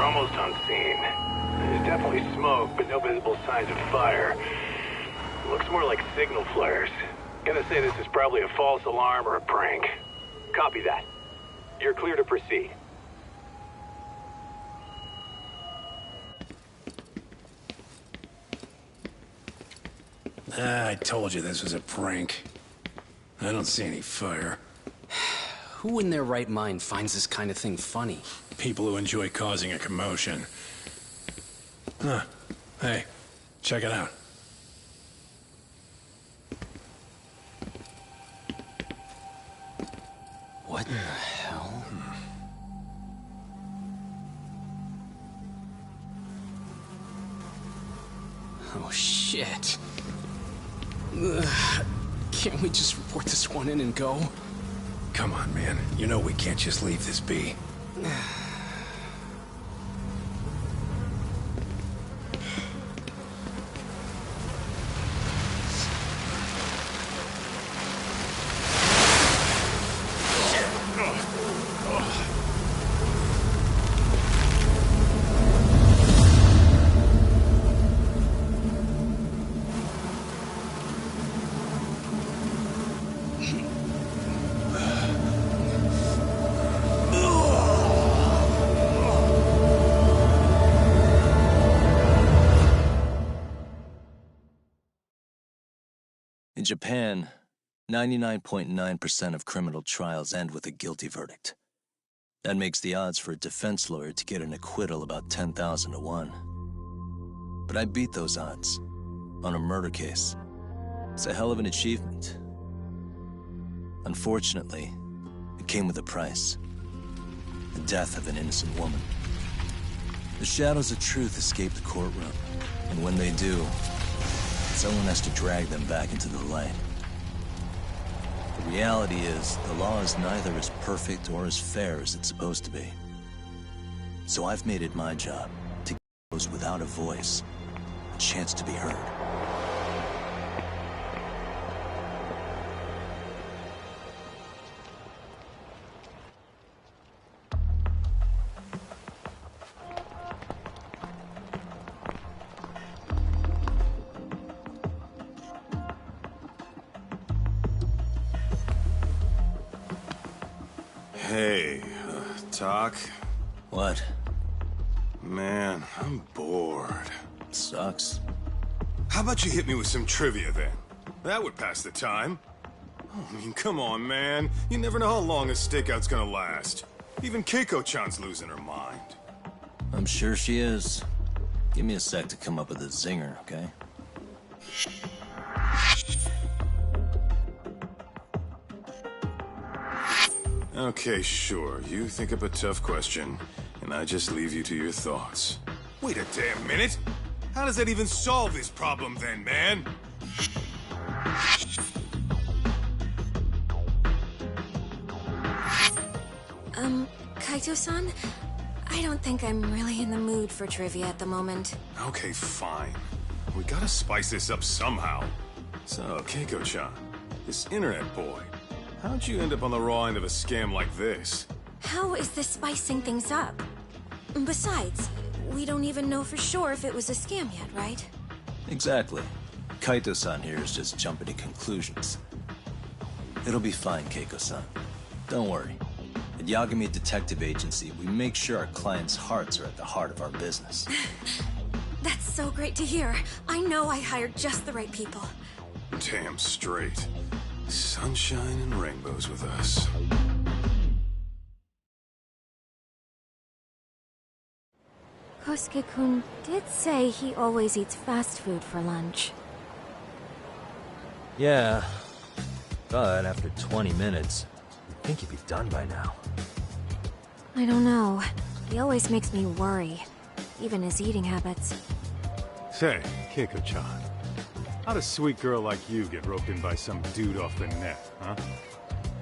almost on scene. There's definitely smoke, but no visible signs of fire. Looks more like signal flares. Gonna say this is probably a false alarm or a prank. Copy that. You're clear to proceed. I told you this was a prank. I don't see any fire. Who in their right mind finds this kind of thing funny? People who enjoy causing a commotion. Huh. Hey, check it out. What the hell? Oh, shit. Ugh. Can't we just report this one in and go? Come on, man. You know we can't just leave this be. In Japan, 99.9% of criminal trials end with a guilty verdict. That makes the odds for a defense lawyer to get an acquittal about 10,000 to 1. But I beat those odds on a murder case. It's a hell of an achievement. Unfortunately, it came with a price. The death of an innocent woman. The shadows of truth escape the courtroom, and when they do, someone has to drag them back into the light. The reality is, the law is neither as perfect or as fair as it's supposed to be. So I've made it my job to give those without a voice a chance to be heard. Hey, Talk? What? Man, I'm bored. Sucks. How about you hit me with some trivia then? That would pass the time. I mean, come on, man. You never know how long a stakeout's gonna last. Even Keiko-chan's losing her mind. I'm sure she is. Give me a sec to come up with a zinger, okay? Okay, sure. You think up a tough question, and I just leave you to your thoughts. Wait a damn minute! How does that even solve this problem then, man? Kaito-san? I don't think I'm really in the mood for trivia at the moment. Okay, fine. We gotta spice this up somehow. So, Keiko-chan, this internet boy, how'd you end up on the raw end of a scam like this? How is this spicing things up? Besides, we don't even know for sure if it was a scam yet, right? Exactly. Kaito-san here is just jumping to conclusions. It'll be fine, Keiko-san. Don't worry. At Yagami Detective Agency, we make sure our clients' hearts are at the heart of our business. That's so great to hear. I know I hired just the right people. Damn straight. Sunshine and rainbows with us. Kosuke-kun did say he always eats fast food for lunch. Yeah, but after 20 minutes, you'd think he'd be done by now. I don't know. He always makes me worry. Even his eating habits. Say, Keiko-chan, how'd a sweet girl like you get roped in by some dude off the net, huh?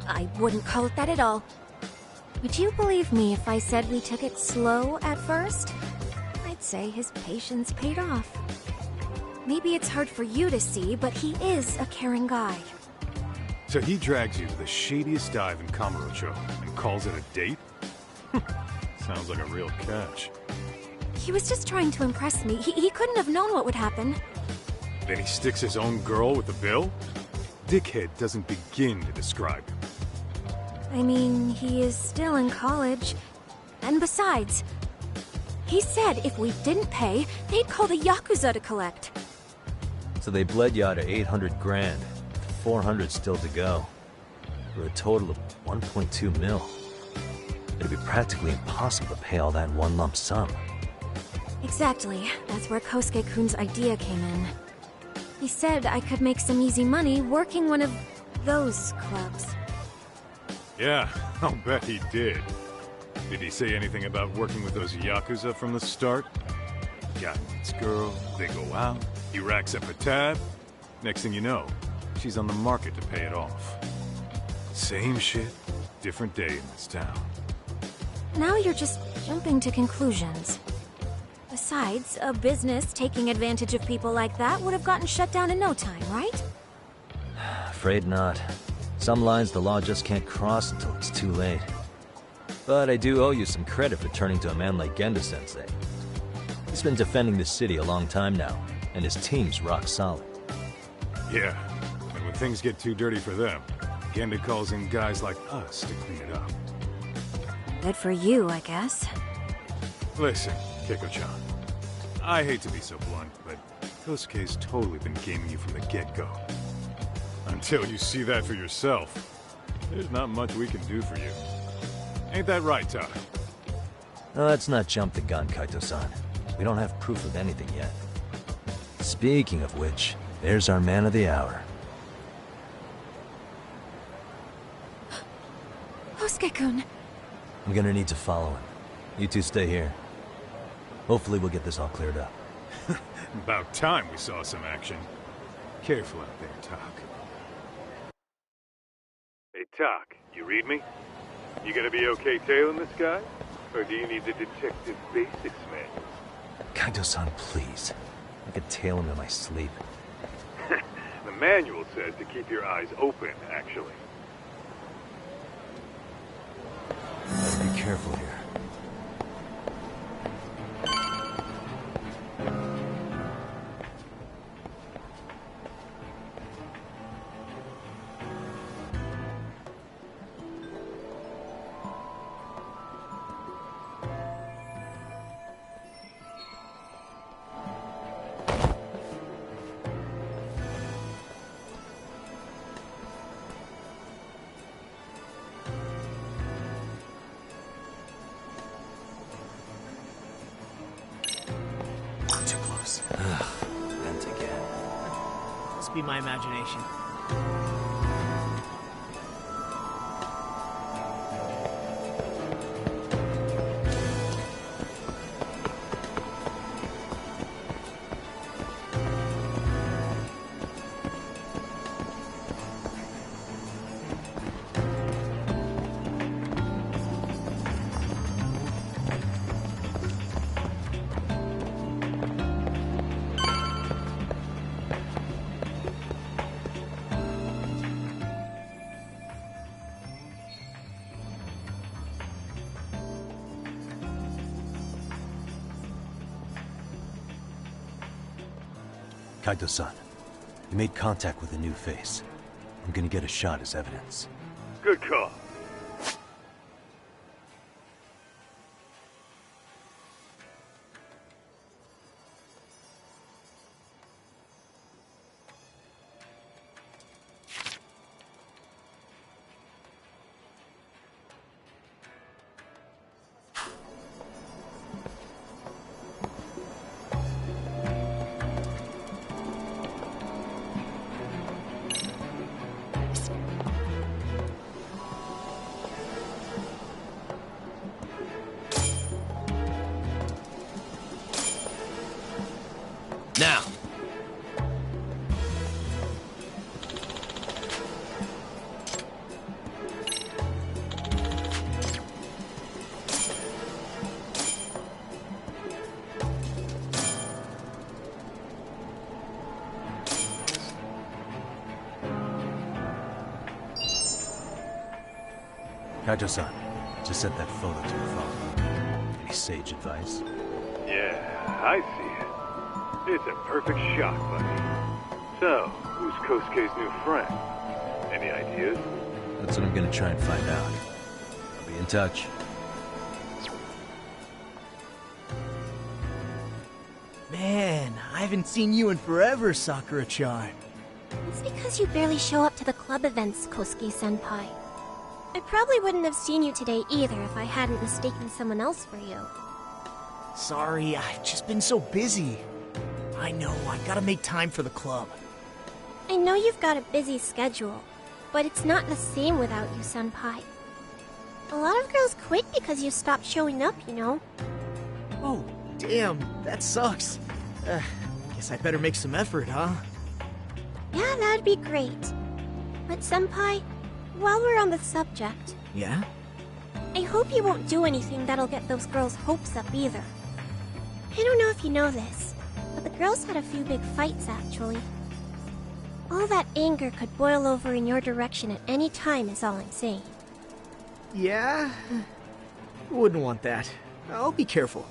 I wouldn't call it that at all. Would you believe me if I said we took it slow at first? I'd say his patience paid off. Maybe it's hard for you to see, but he is a caring guy. So he drags you to the shadiest dive in Kamurocho and calls it a date? Sounds like a real catch. He was just trying to impress me. He couldn't have known what would happen. Then he sticks his own girl with the bill? Dickhead doesn't begin to describe him. I mean, he is still in college. And besides, he said if we didn't pay, they'd call the Yakuza to collect. So they bled you out of 800 grand, with 400 still to go, for a total of 1.2 mil. It'd be practically impossible to pay all that in one lump sum. Exactly. That's where Kosuke-kun's idea came in. He said I could make some easy money working one of those clubs. Yeah, I'll bet he did. Did he say anything about working with those Yakuza from the start? Guy meets girl, they go out, he racks up a tab. Next thing you know, she's on the market to pay it off. Same shit, different day in this town. Now you're just jumping to conclusions. Besides, a business taking advantage of people like that would have gotten shut down in no time, right? Afraid not. Some lines the law just can't cross until it's too late. But I do owe you some credit for turning to a man like Genda-sensei. He's been defending the city a long time now, and his team's rock solid. Yeah, and when things get too dirty for them, Genda calls in guys like us to clean it up. Good for you, I guess. Listen, Keiko-chan, I hate to be so blunt, but Kosuke's totally been gaming you from the get-go. Until you see that for yourself, there's not much we can do for you. Ain't that right, Todd? No, let's not jump the gun, Kaito-san. We don't have proof of anything yet. Speaking of which, there's our man of the hour. Kosuke-kun. I'm gonna need to follow him. You two stay here. Hopefully we'll get this all cleared up. About time we saw some action. Careful out there, Tak. Hey, Tak, you read me? You gonna be okay tailing this guy? Or do you need the detective basics manual? Kaito-san, please. I could tail him in my sleep. The manual says to keep your eyes open, actually. Better be careful here. Vent again. Must be my imagination. Kaito-san, you made contact with a new face. I'm gonna get a shot as evidence. Good call. Now! Kaito-san, just set that photo to the phone. Any sage advice? Yeah, I see it. It's a perfect shot, buddy. So, who's Kosuke's new friend? Any ideas? That's what I'm gonna try and find out. I'll be in touch. Man, I haven't seen you in forever, Sakura-chan. It's because you barely show up to the club events, Kosuke-senpai. I probably wouldn't have seen you today either if I hadn't mistaken someone else for you. Sorry, I've just been so busy. I know, I gotta make time for the club. I know you've got a busy schedule, but it's not the same without you, senpai. A lot of girls quit because you stopped showing up, you know. Oh, damn, that sucks. Guess I better make some effort, huh? Yeah, that'd be great. But senpai, while we're on the subject, Yeah? I hope you won't do anything that'll get those girls' hopes up either. I don't know if you know this, but the girls had a few big fights actually. All that anger could boil over in your direction at any time is all I'm saying. Yeah? Wouldn't want that. I'll be careful.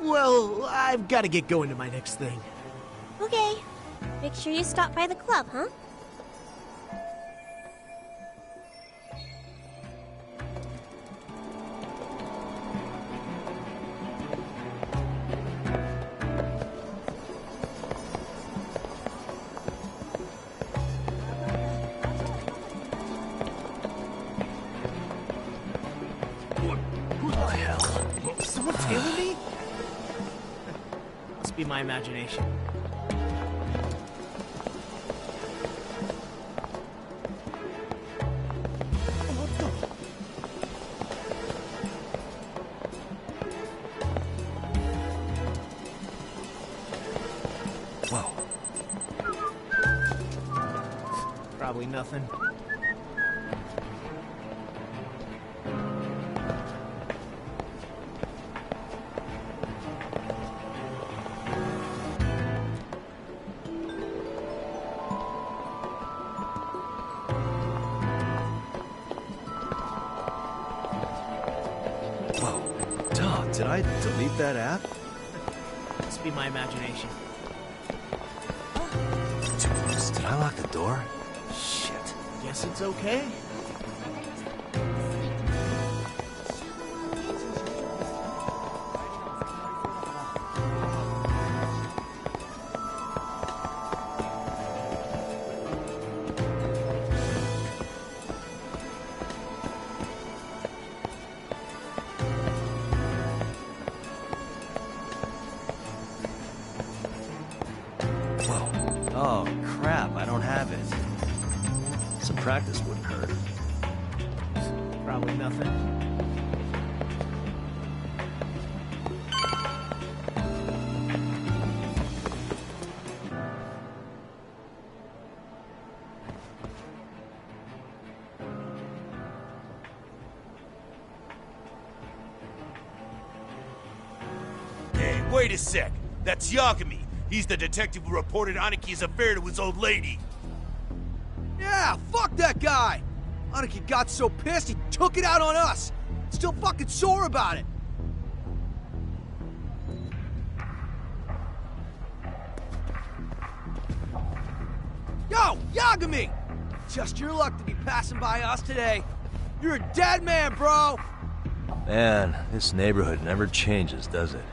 Well, I've gotta get going to my next thing. Okay. Make sure you stop by the club, huh? Someone tailing me? Must be my imagination. Whoa. Probably nothing. Did I delete that app? Must be my imagination. Too close. Did I lock the door? Shit. Guess it's okay. Oh, crap, I don't have it. Some practice wouldn't hurt. Probably nothing. Hey, wait a sec. That's Yagami. He's the detective who reported Aniki's affair to his old lady. Yeah, fuck that guy! Aniki got so pissed he took it out on us! Still fucking sore about it! Yo, Yagami! Just your luck to be passing by us today. You're a dead man, bro! Man, this neighborhood never changes, does it?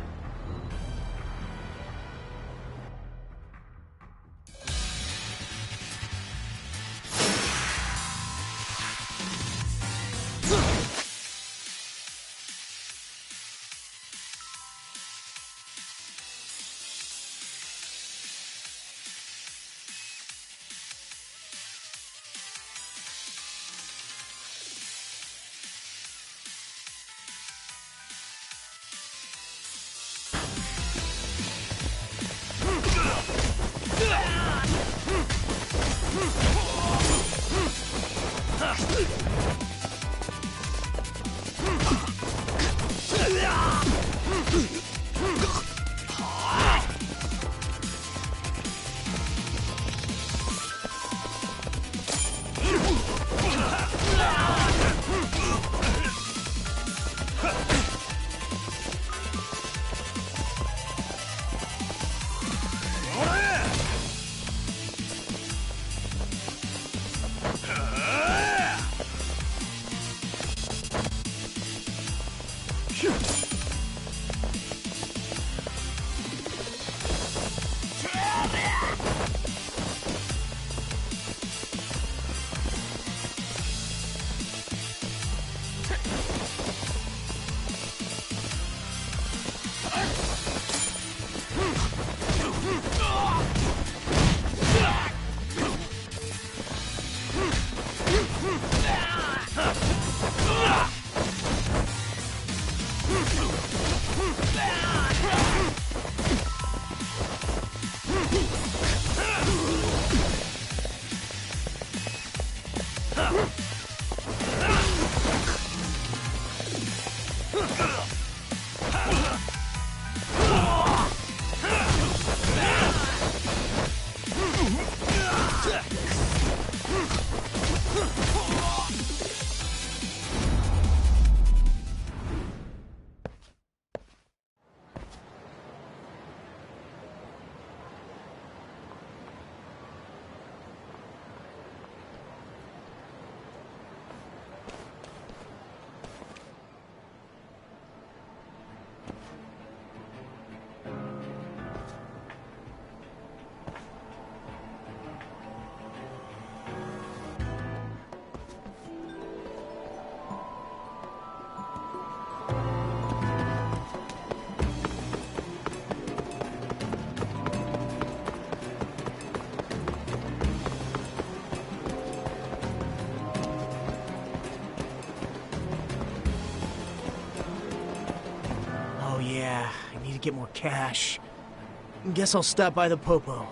I need to get more cash. Guess I'll stop by the Popo.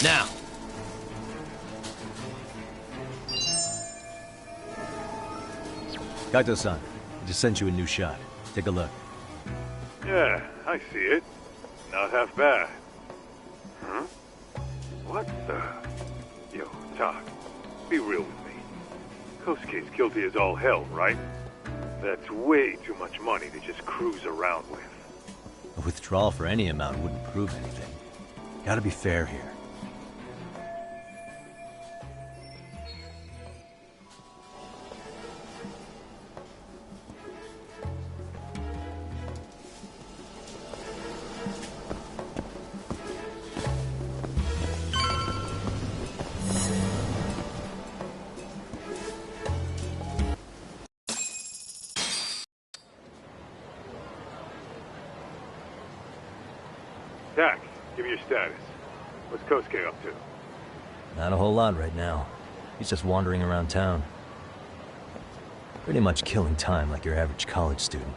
Now! Kaito-san, I just sent you a new shot. Take a look. Yeah, I see it. Not half bad. Huh? What the... Yo, Doc, be real with me. Kosuke's guilty as all hell, right? That's way too much money to just cruise around with. A withdrawal for any amount wouldn't prove anything. Gotta be fair here. Dak, give me your status. What's Kosuke up to? Not a whole lot right now. He's just wandering around town. Pretty much killing time like your average college student.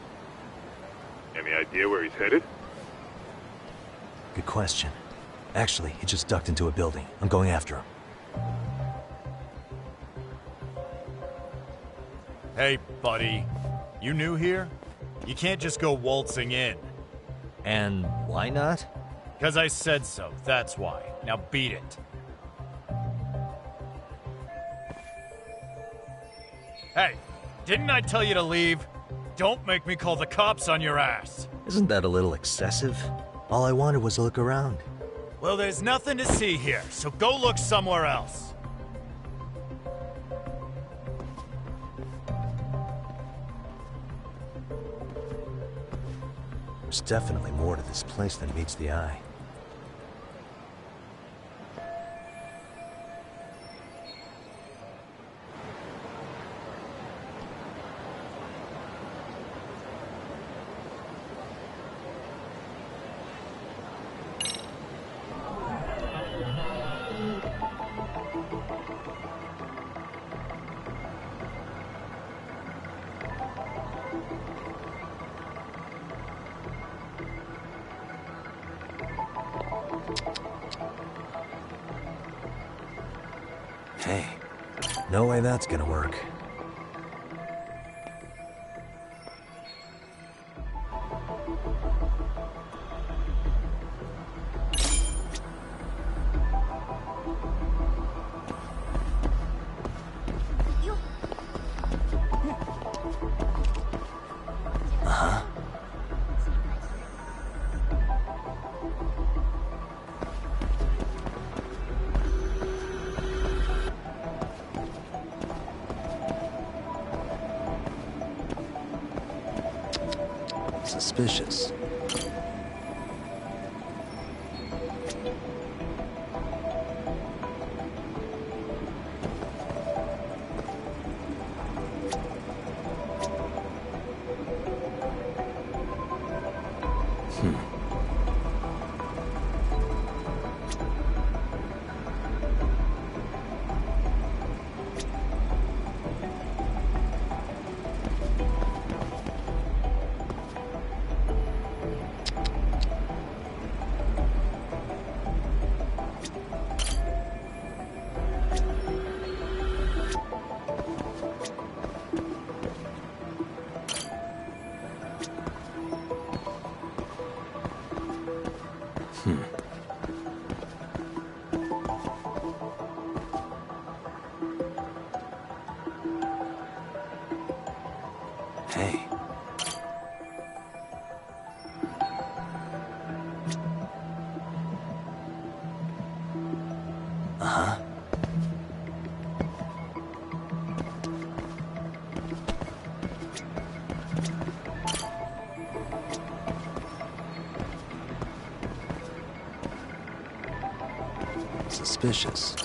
Any idea where he's headed? Good question. Actually, he just ducked into a building. I'm going after him. Hey, buddy. You new here? You can't just go waltzing in. And why not? 'Cause I said so, that's why. Now beat it. Hey, didn't I tell you to leave? Don't make me call the cops on your ass. Isn't that a little excessive? All I wanted was to look around. Well, there's nothing to see here, so go look somewhere else. There's definitely more to this place than meets the eye. Hey, no way that's gonna work. Suspicious. Hey. Uh-huh. Suspicious.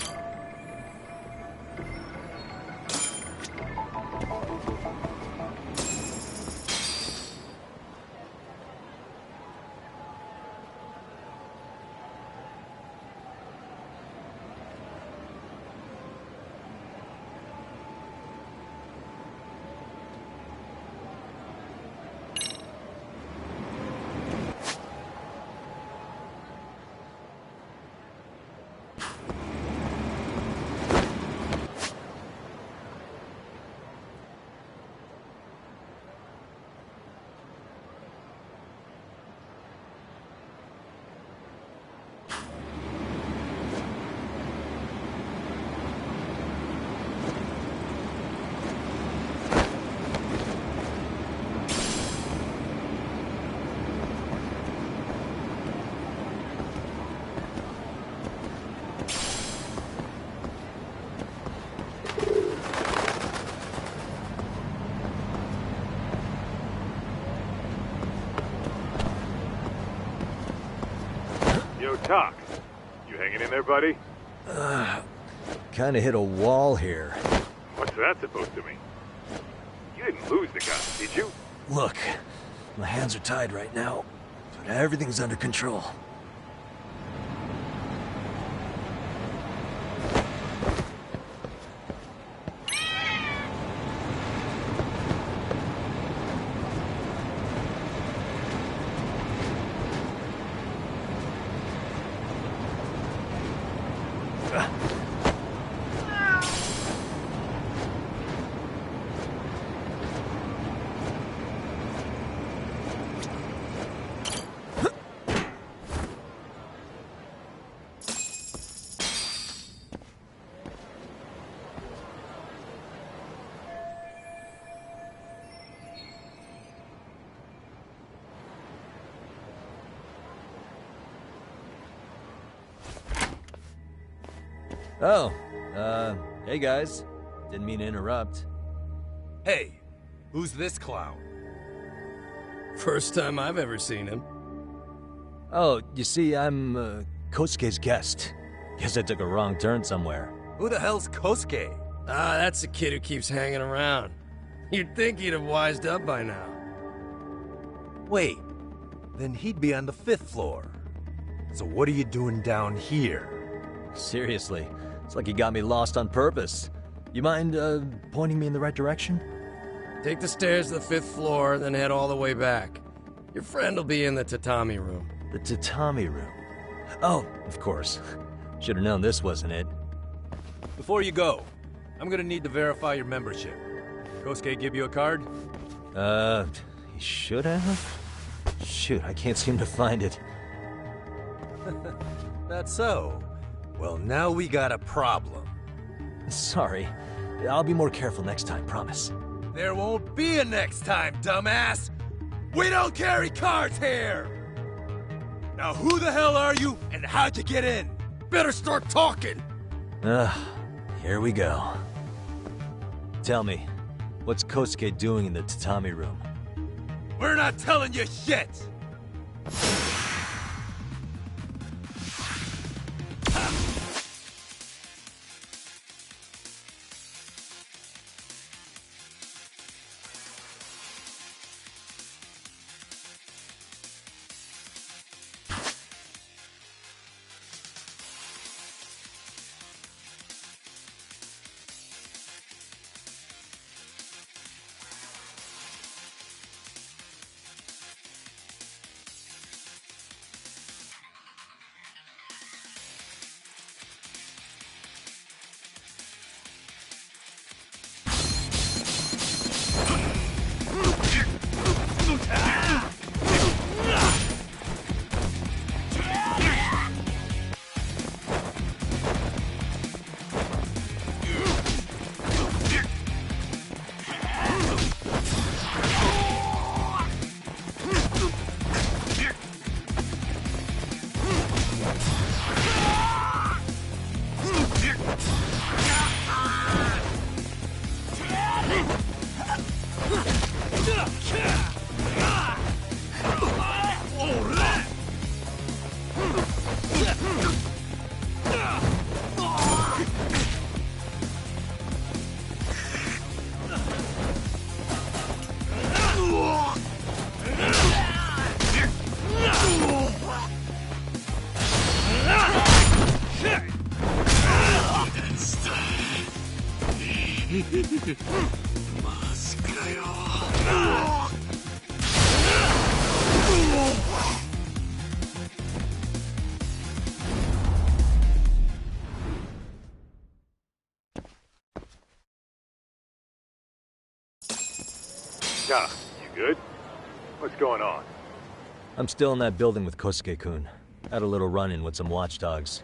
Yo, Doc. You hanging in there, buddy? Kinda hit a wall here. What's that supposed to mean? You didn't lose the guy, did you? Look, my hands are tied right now, but everything's under control. Oh, hey guys. Didn't mean to interrupt. Hey, who's this clown? First time I've ever seen him. Oh, you see, I'm, Kosuke's guest. Guess I took a wrong turn somewhere. Who the hell's Kosuke? Ah, that's the kid who keeps hanging around. You'd think he'd have wised up by now. Wait, then he'd be on the 5th floor. So what are you doing down here? Seriously, it's like you got me lost on purpose. You mind, pointing me in the right direction? Take the stairs to the 5th floor, then head all the way back. Your friend will be in the tatami room. The tatami room? Oh, of course. Should have known this wasn't it. Before you go, I'm gonna need to verify your membership. Kosuke give you a card? He should have? Shoot, I can't seem to find it. That's so. Well, now we got a problem. Sorry. I'll be more careful next time, promise. There won't be a next time, dumbass! We don't carry cards here! Now who the hell are you, and how'd you get in? Better start talking! Here we go. Tell me, what's Kosuke doing in the tatami room? We're not telling you shit! Yeah, you good? What's going on? I'm still in that building with Kosuke-kun. Had a little run-in with some watchdogs.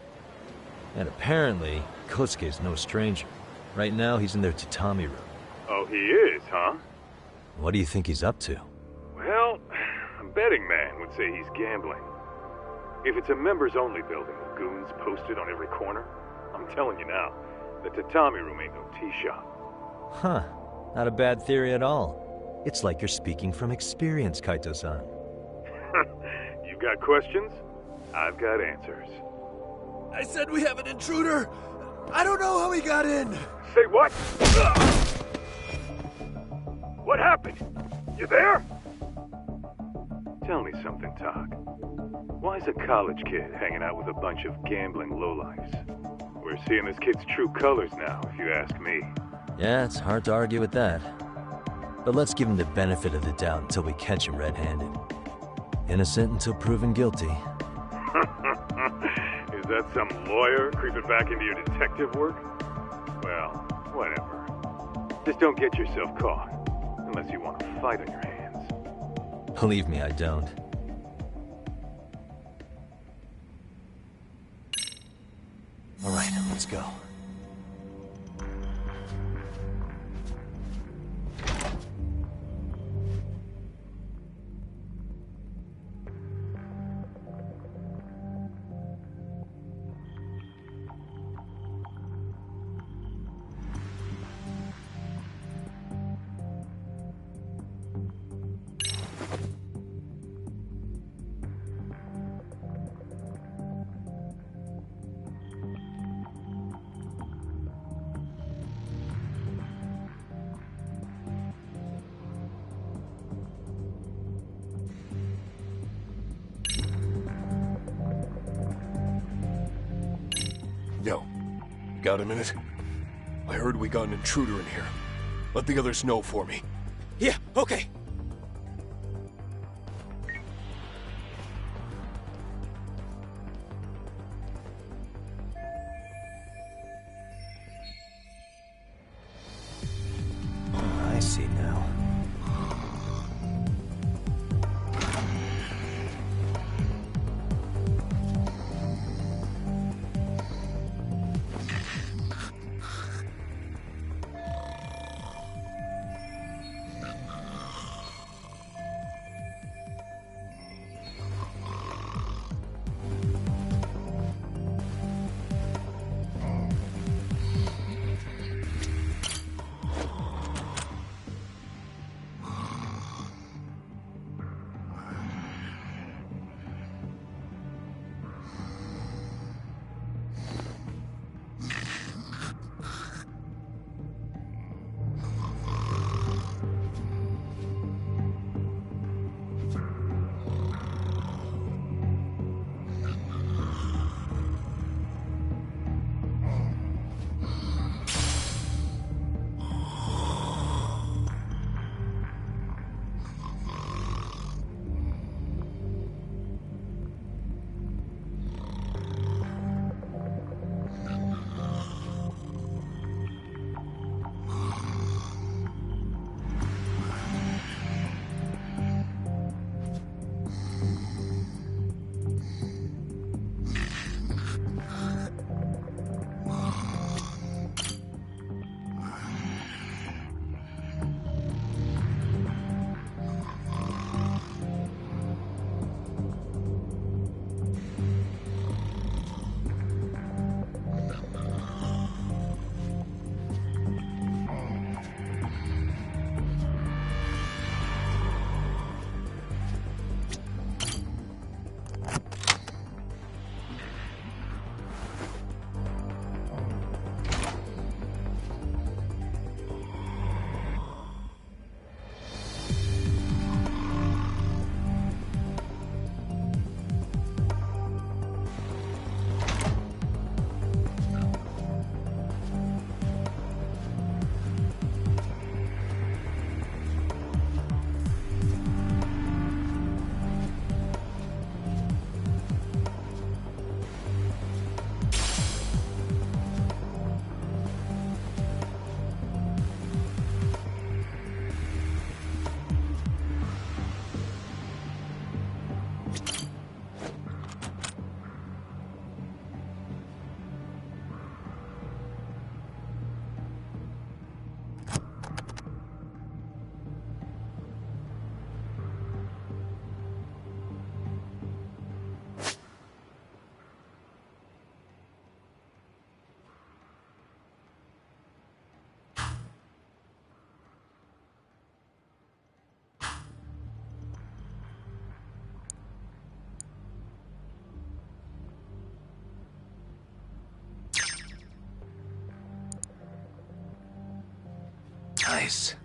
And apparently, Kosuke's no stranger. Right now, he's in their tatami room. Oh, he is, huh? What do you think he's up to? Well, a betting man would say he's gambling. If it's a members-only building with goons posted on every corner, I'm telling you now, the tatami room ain't no tea shop. Huh. Not a bad theory at all. It's like you're speaking from experience, Kaito-san. You got questions? I've got answers. I said we have an intruder. I don't know how he got in. Say what? What happened? You there? Tell me something, Talk. Why is a college kid hanging out with a bunch of gambling lowlifes? We're seeing this kid's true colors now, if you ask me. Yeah, it's hard to argue with that. But let's give him the benefit of the doubt until we catch him red-handed. Innocent until proven guilty. Is that some lawyer creeping back into your detective work? Well, whatever. Just don't get yourself caught. Unless you want a fight on your hands. Believe me, I don't. All right, let's go. Yo, got a minute? I heard we got an intruder in here. Let the others know for me. Yeah, okay. Oh, I see now. eyes.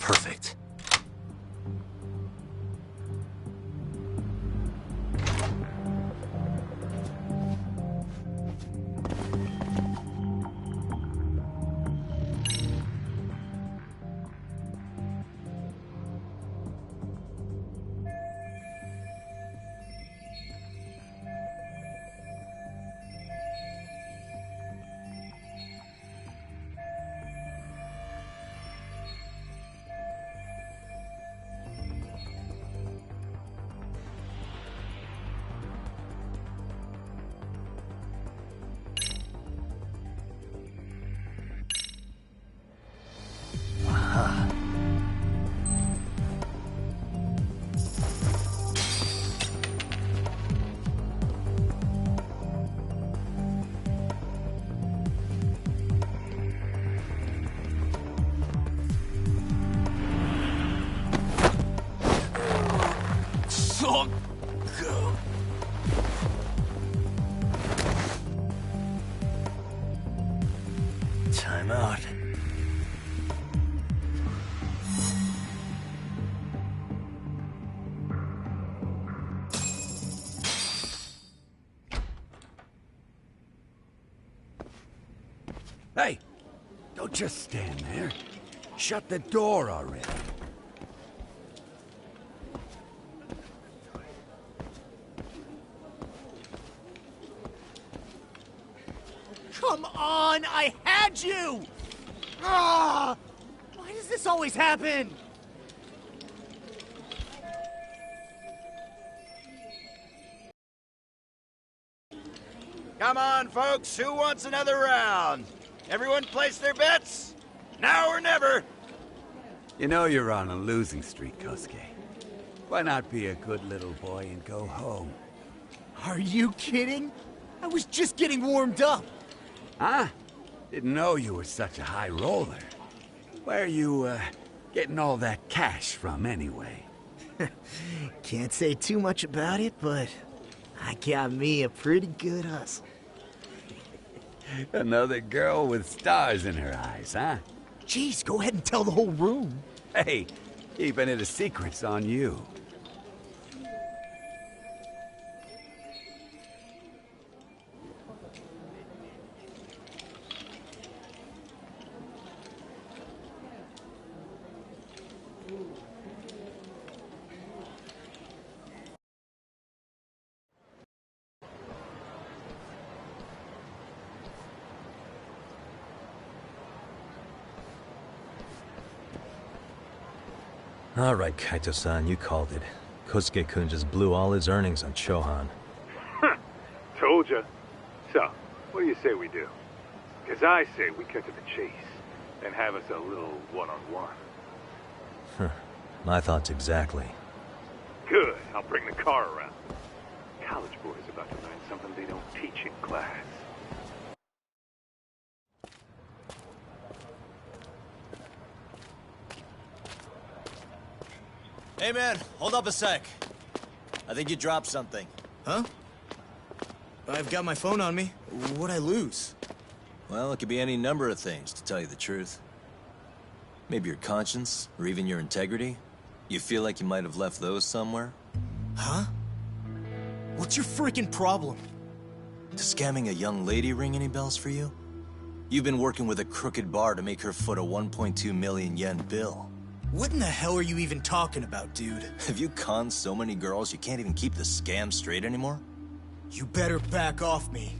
Perfect. Time out. Hey! Don't just stand there. Shut the door already. Come on! I had you! Ah! Why does this always happen? Come on, folks. Who wants another round? Everyone place their bets? Now or never. You know you're on a losing streak, Kosuke. Why not be a good little boy and go home? Are you kidding? I was just getting warmed up. Huh? Didn't know you were such a high roller. Where are you, getting all that cash from, anyway? Can't say too much about it, but I got me a pretty good hustle. Another girl with stars in her eyes, huh? Jeez, go ahead and tell the whole room. Hey, keeping it a secret's on you. All right, Kaito-san, you called it. Kosuke-kun just blew all his earnings on Chohan. Told ya. So, what do you say we do? Because I say we cut to the chase and have us a little one-on-one. My thoughts exactly. Good. I'll bring the car around. College boys about to learn something they don't teach in class. Hey man, hold up a sec. I think you dropped something. Huh? I've got my phone on me. What'd I lose? Well, it could be any number of things, to tell you the truth. Maybe your conscience, or even your integrity. You feel like you might have left those somewhere? Huh? What's your freaking problem? Does scamming a young lady ring any bells for you? You've been working with a crooked bar to make her foot a 1.2 million yen bill. What in the hell are you even talking about, dude? Have you conned so many girls you can't even keep the scam straight anymore? You better back off me.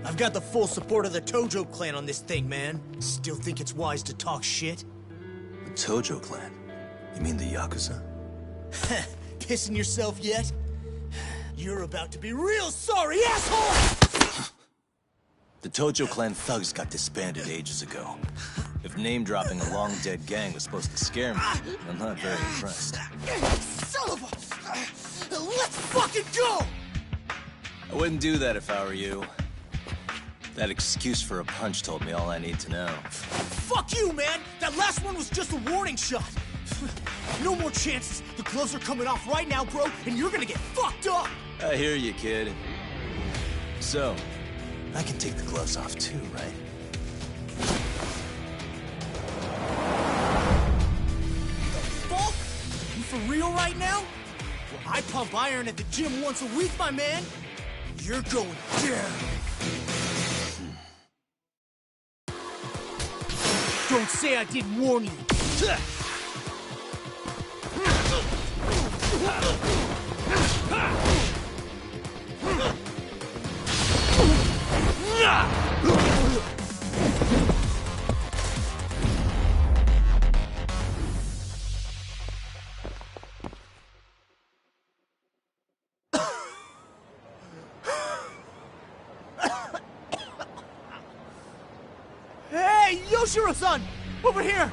I've got the full support of the Tojo clan on this thing, man. Still think it's wise to talk shit? The Tojo clan? You mean the Yakuza? Pissing yourself yet? You're about to be real sorry, asshole! The Tojo clan thugs got disbanded ages ago. If name-dropping a long-dead gang was supposed to scare me, I'm not very impressed. Son of a... Let's fucking go! I wouldn't do that if I were you. That excuse for a punch told me all I need to know. Fuck you, man! That last one was just a warning shot! No more chances! The gloves are coming off right now, bro, and you're gonna get fucked up! I hear you, kid. So, I can take the gloves off too, right? Fuck? You for real right now? Well, I pump iron at the gym once a week, my man. You're going down. Don't say I didn't warn you. Hey, Yoshiro-san! Over here!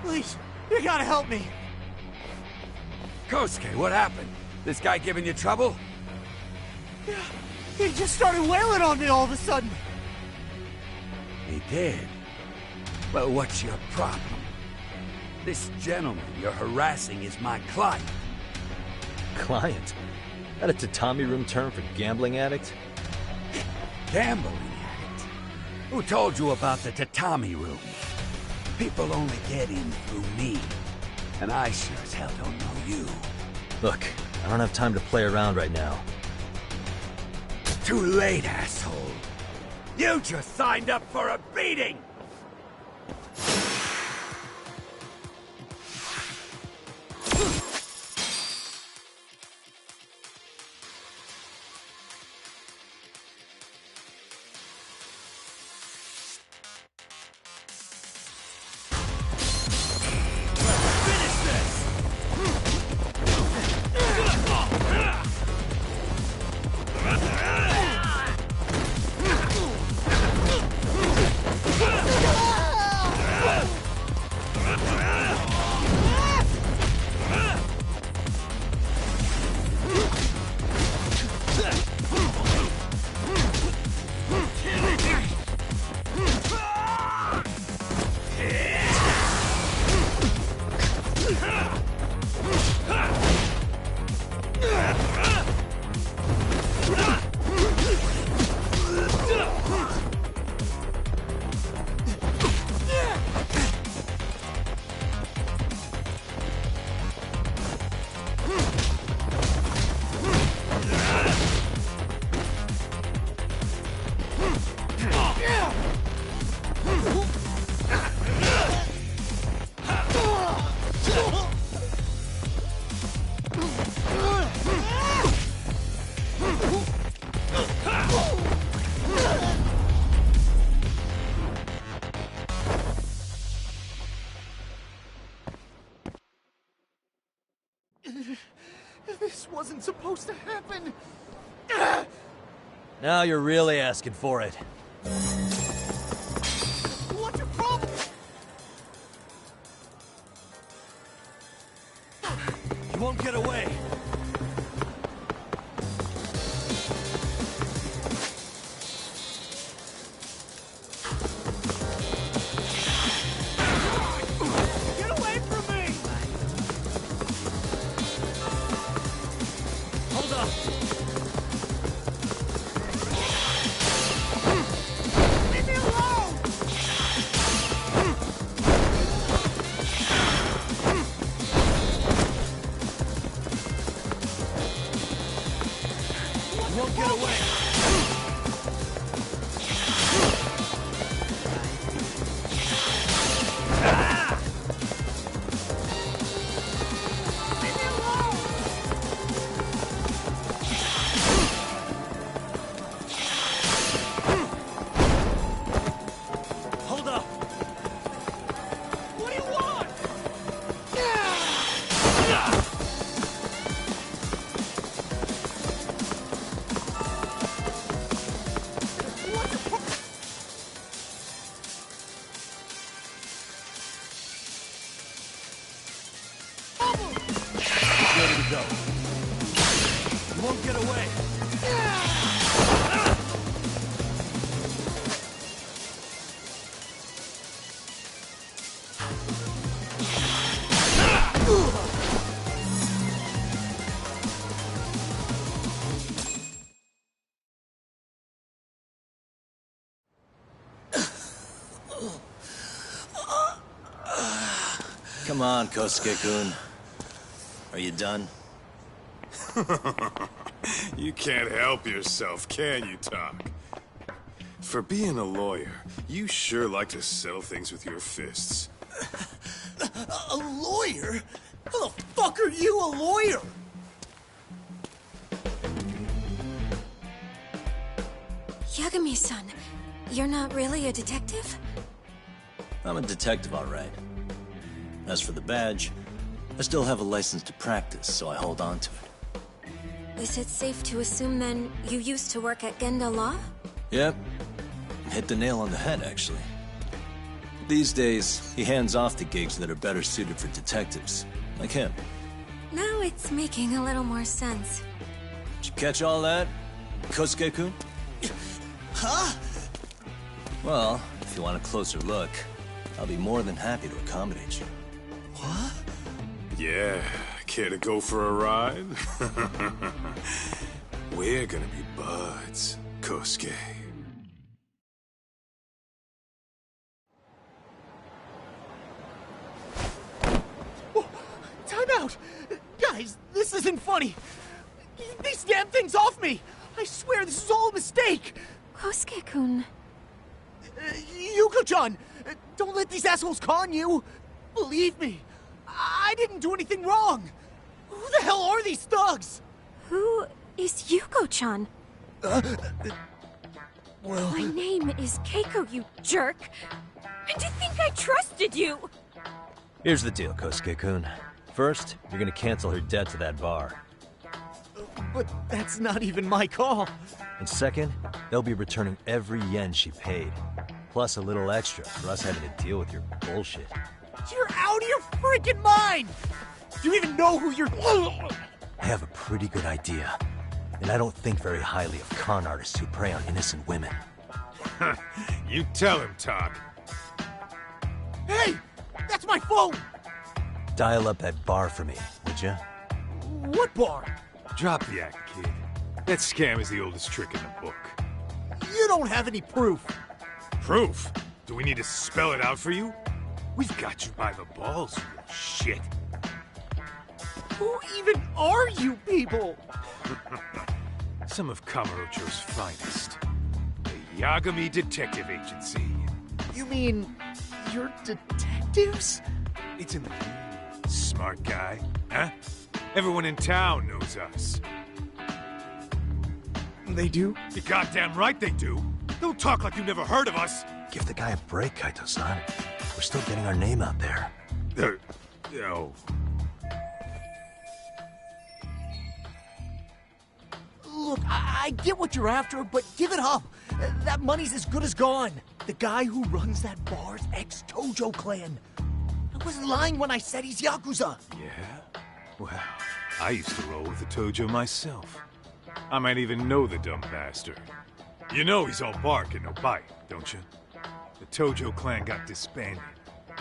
Please, you gotta help me. Kosuke, what happened? This guy giving you trouble? Yeah, he just started wailing on me all of a sudden. He did? Well, what's your problem? This gentleman you're harassing is my client. Client? That a tatami room term for gambling addict? Gambling addict? Who told you about the tatami room? People only get in through me. And I sure as hell don't know you. Look, I don't have time to play around right now. Too late, asshole. You just signed up for a beating! This wasn't supposed to happen. Now you're really asking for it. What's your problem? You won't get away. Get away from me! Hold up. Leave me alone! You won't get away. Hold up. What do you want? Ready to go. You won't get away. Come on, Kosuke-kun. Are you done? You can't help yourself, can you, Tak? For being a lawyer, you sure like to settle things with your fists. A lawyer? How the fuck are you a lawyer? Yagami-san, you're not really a detective? I'm a detective, all right. As for the badge, I still have a license to practice, so I hold on to it. Is it safe to assume, then, you used to work at Genda Law? Yep. Hit the nail on the head, actually. These days, he hands off to gigs that are better suited for detectives, like him. Now it's making a little more sense. Did you catch all that, Kosuke-kun? Huh? Well, if you want a closer look, I'll be more than happy to accommodate you. What? Yeah, care to go for a ride? We're gonna be buds, Kosuke. Oh, time out! Guys, this isn't funny! These damn things off me! I swear this is all a mistake! Kosuke-kun... Yuko-chan! Don't let these assholes con you! Believe me, I didn't do anything wrong! Who the hell are these thugs? Who is Yuko-chan? Well... My name is Keiko, you jerk! And to think I trusted you! Here's the deal, Kosuke-kun. First, you're gonna cancel her debt to that bar. But that's not even my call. And second, they'll be returning every yen she paid. Plus a little extra for us having to deal with your bullshit. You're out of your freaking mind! Do you even know who you're... I have a pretty good idea. And I don't think very highly of con artists who prey on innocent women. You tell him, Tak. Hey! That's my phone! Dial up that bar for me, would ya? What bar? Drop the act, kid. That scam is the oldest trick in the book. You don't have any proof. Proof? Do we need to spell it out for you? We've got you by the balls, you little shit. Who even are you people? Some of Kamurocho's finest. The Yagami Detective Agency. You mean... you're detectives? It's in the name. Smart guy, huh? Everyone in town knows us. They do? You're goddamn right they do. Don't talk like you never heard of us. Give the guy a break, Kaito-san. We're still getting our name out there. Oh. Look, I get what you're after, but give it up. That money's as good as gone. The guy who runs that bar's ex-Tojo clan. I wasn't lying when I said he's Yakuza. Yeah? Well, I used to roll with the Tojo myself. I might even know the dumb bastard. You know he's all bark and no bite, don't you? The Tojo clan got disbanded.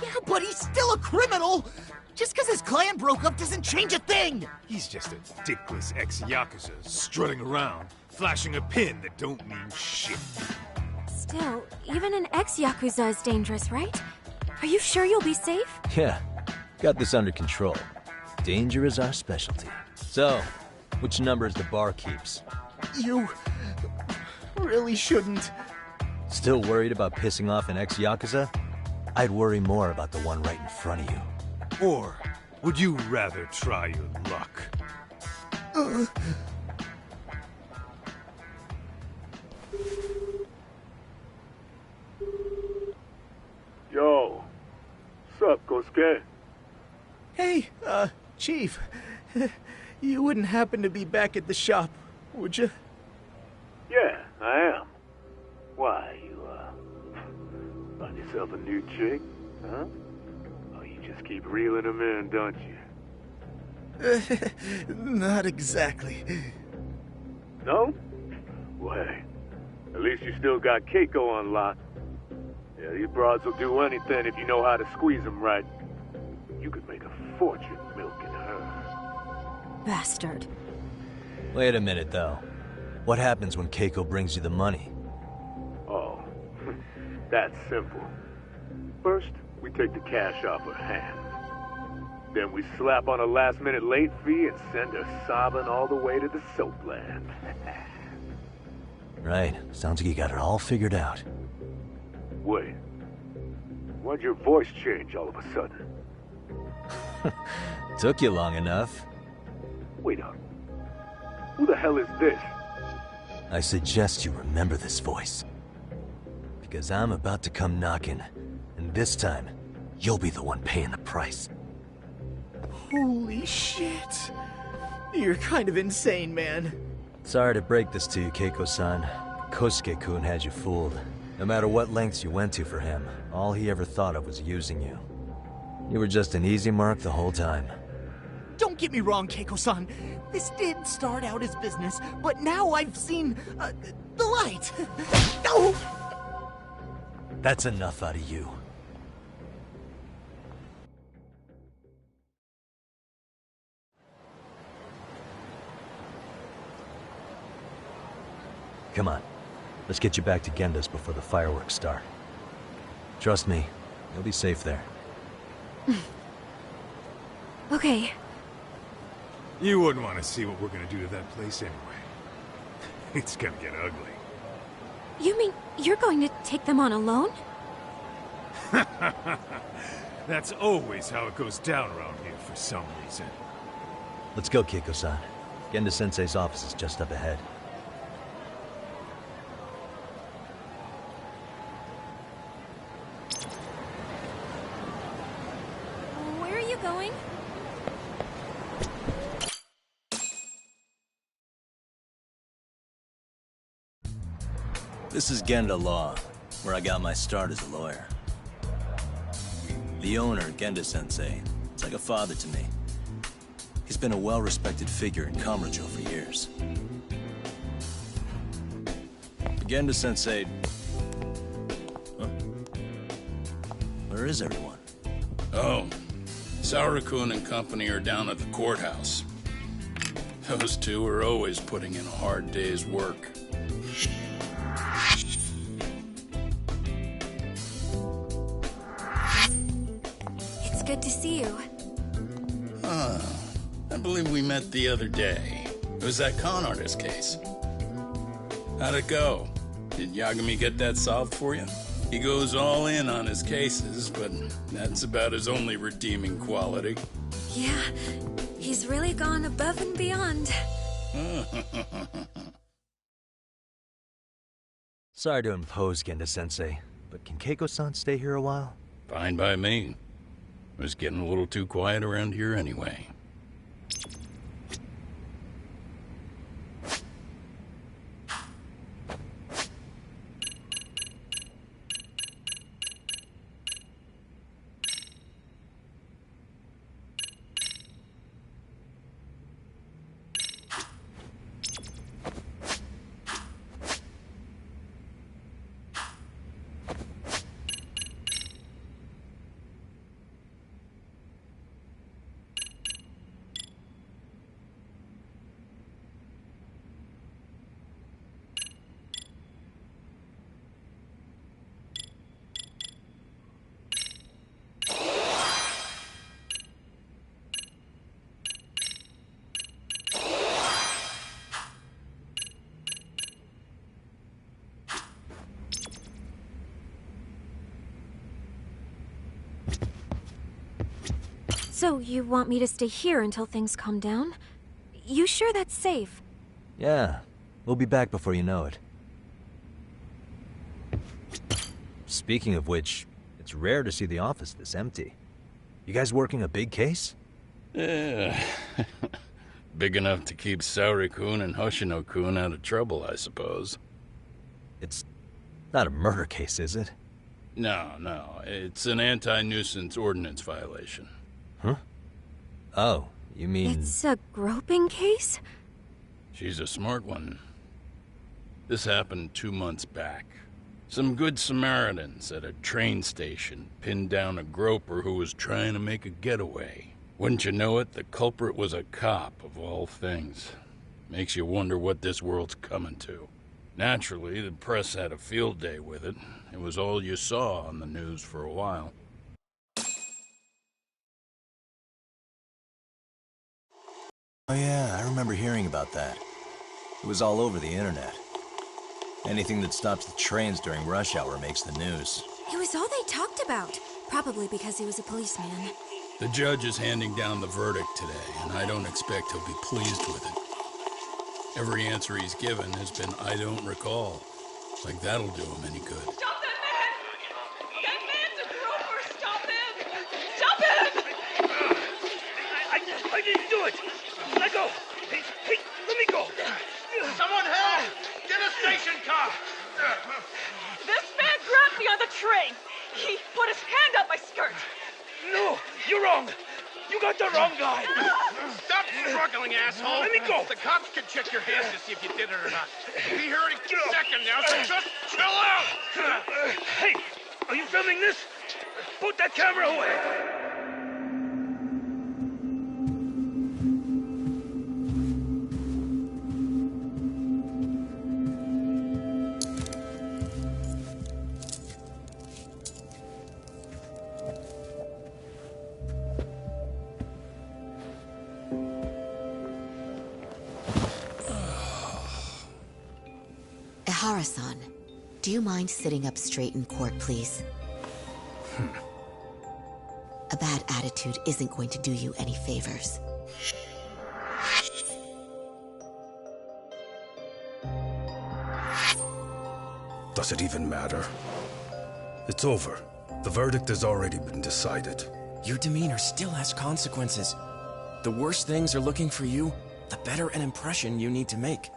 Yeah, but he's still a criminal! Just because his clan broke up doesn't change a thing! He's just a dickless ex-Yakuza strutting around, flashing a pin that don't mean shit. Still, even an ex-Yakuza is dangerous, right? Are you sure you'll be safe? Yeah, got this under control. Danger is our specialty. So, which numbers the bar keeps? You... really shouldn't. Still worried about pissing off an ex-Yakuza? I'd worry more about the one right in front of you. Or would you rather try your luck? Yo, what's up, Kosuke? Hey, Chief. You wouldn't happen to be back at the shop, would you? Yeah, I am. Why, you, find yourself a new chick, huh? Oh, you just keep reeling them in, don't you? Not exactly. No? Well, hey, at least you still got Keiko on lock. Yeah, these broads will do anything if you know how to squeeze them right. You could make a fortune milking her. Bastard. Wait a minute, though. What happens when Keiko brings you the money? Oh, that's simple. First, we take the cash off her hand. Then we slap on a last-minute late fee and send her sobbing all the way to the soapland. Right. Sounds like you got it all figured out. Wait. Why'd your voice change all of a sudden? Took you long enough. Wait up. Who the hell is this? I suggest you remember this voice. Because I'm about to come knocking, and this time, you'll be the one paying the price. Holy shit. You're kind of insane, man. Sorry to break this to you, Keiko-san. Kosuke-kun had you fooled. No matter what lengths you went to for him, all he ever thought of was using you. You were just an easy mark the whole time. Don't get me wrong, Keiko-san. This did start out as business, but now I've seen the light. No! That's enough out of you. Come on. Let's get you back to Genda's before the fireworks start. Trust me, you'll be safe there. Okay. You wouldn't want to see what we're gonna do to that place anyway. It's gonna get ugly. You mean you're going to take them on alone? That's always how it goes down around here for some reason. Let's go, Keiko-san. Genda-sensei's office is just up ahead. Where are you going? This is Genda Law, where I got my start as a lawyer. The owner, Genda-sensei, is like a father to me. He's been a well-respected figure in Kamurocho for years. Genda-sensei... Huh? Where is everyone? Oh, Saura-kun and company are down at the courthouse. Those two are always putting in a hard day's work. It's good to see you. I believe we met the other day. It was that con artist case. How'd it go? Did Yagami get that solved for you? He goes all in on his cases, but that's about his only redeeming quality. Yeah, he's really gone above and beyond. Sorry to impose, Genda-sensei, but can Keiko-san stay here a while? Fine by me. It was getting a little too quiet around here anyway. So, you want me to stay here until things calm down? You sure that's safe? Yeah, we'll be back before you know it. Speaking of which, it's rare to see the office this empty. You guys working a big case? Yeah. Big enough to keep Saori-kun and Hoshino-kun out of trouble, I suppose. It's not a murder case, is it? No. It's an anti-nuisance ordinance violation. Huh? Oh, you mean... It's a groping case? She's a smart one. This happened 2 months back. Some good Samaritans at a train station pinned down a groper who was trying to make a getaway. Wouldn't you know it, the culprit was a cop, of all things. Makes you wonder what this world's coming to. Naturally, the press had a field day with it. It was all you saw on the news for a while. Oh yeah, I remember hearing about that. It was all over the internet. Anything that stops the trains during rush hour makes the news. It was all they talked about. Probably because he was a policeman. The judge is handing down the verdict today, and I don't expect he'll be pleased with it. Every answer he's given has been, I don't recall. Like that'll do him any good. Stop that man! That man's a groper! Stop him! Stop him! I didn't do it! Let go! Hey, let me go! Someone help! Get a station car! This man grabbed me on the train! He put his hand up my skirt! No! You're wrong! You got the wrong guy! Stop struggling, asshole! Let me go! The cops can check your hands to see if you did it or not. Be here any second now, so just chill out! Hey! Are you filming this? Put that camera away! Ihara-san, do you mind sitting up straight in court, please? A bad attitude isn't going to do you any favors. Does it even matter? It's over. The verdict has already been decided. Your demeanor still has consequences. The worse things are looking for you, the better an impression you need to make.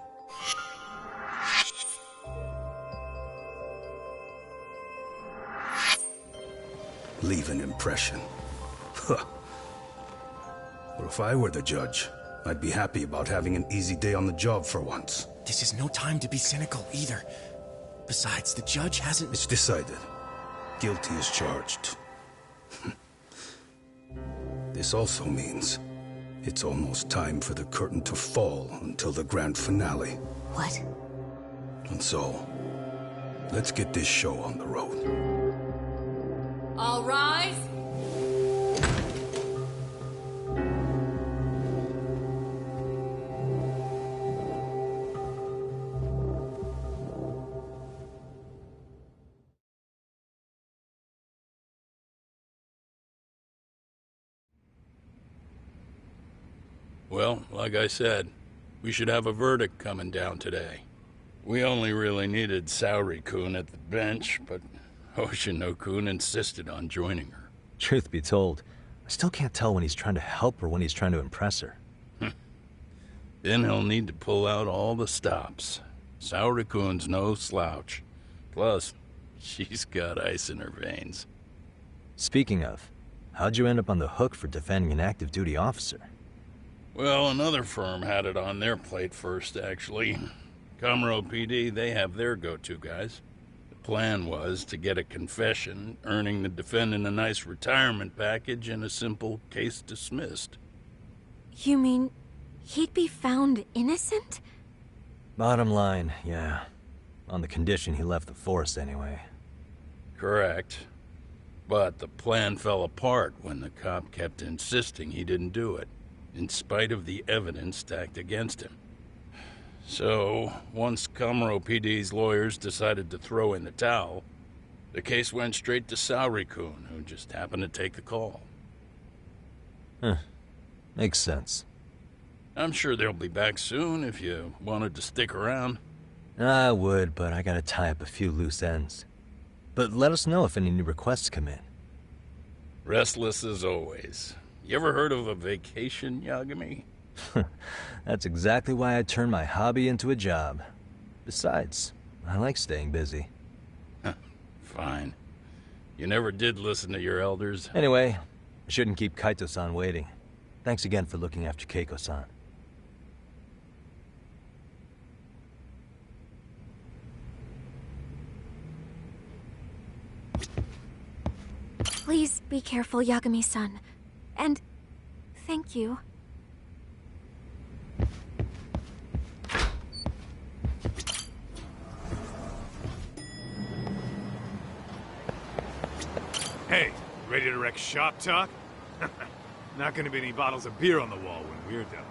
Leave an impression. Huh. Well, if I were the judge, I'd be happy about having an easy day on the job for once. This is no time to be cynical either. Besides, the judge hasn't... It's decided. Guilty is charged. This also means it's almost time for the curtain to fall until the grand finale. What? And so, let's get this show on the road. All rise. Well, like I said, we should have a verdict coming down today. We only really needed Saori-kun at the bench, but Hoshino-kun insisted on joining her. Truth be told, I still can't tell when he's trying to help or when he's trying to impress her. Then he'll need to pull out all the stops. Saori-kun's no slouch. Plus, she's got ice in her veins. Speaking of, how'd you end up on the hook for defending an active duty officer? Well, another firm had it on their plate first, actually. Kamurocho PD, they have their go-to guys. The plan was to get a confession, earning the defendant a nice retirement package and a simple case dismissed. You mean he'd be found innocent? Bottom line, yeah. On the condition he left the force anyway. Correct. But the plan fell apart when the cop kept insisting he didn't do it, in spite of the evidence stacked against him. So, once Kamurocho PD's lawyers decided to throw in the towel, the case went straight to Saori-kun, who just happened to take the call. Huh. Makes sense. I'm sure they'll be back soon if you wanted to stick around. I would, but I gotta tie up a few loose ends. But let us know if any new requests come in. Restless as always. You ever heard of a vacation, Yagami? That's exactly why I turned my hobby into a job. Besides, I like staying busy. Fine. You never did listen to your elders. Anyway, I shouldn't keep Kaito-san waiting. Thanks again for looking after Keiko-san. Please be careful, Yagami-san. And thank you. Hey, ready to wreck shop talk? Not gonna be any bottles of beer on the wall when we're done.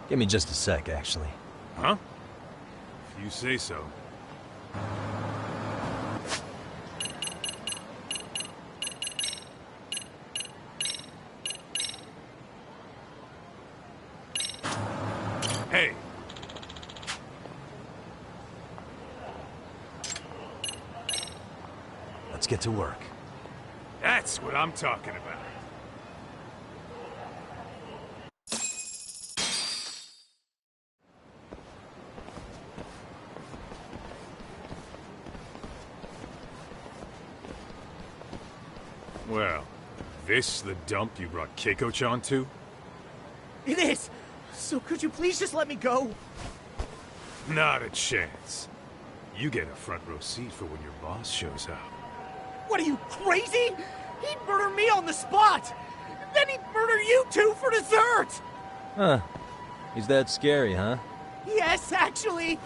Give me just a sec, actually. Huh? If you say so. Hey! Let's get to work. That's what I'm talking about. Well, this the dump you brought Keiko-chan to? It is! So could you please just let me go? Not a chance. You get a front row seat for when your boss shows up. What are you, crazy? He'd murder me on the spot! Then he'd murder you two for dessert! Huh. He's that scary, huh? Yes, actually.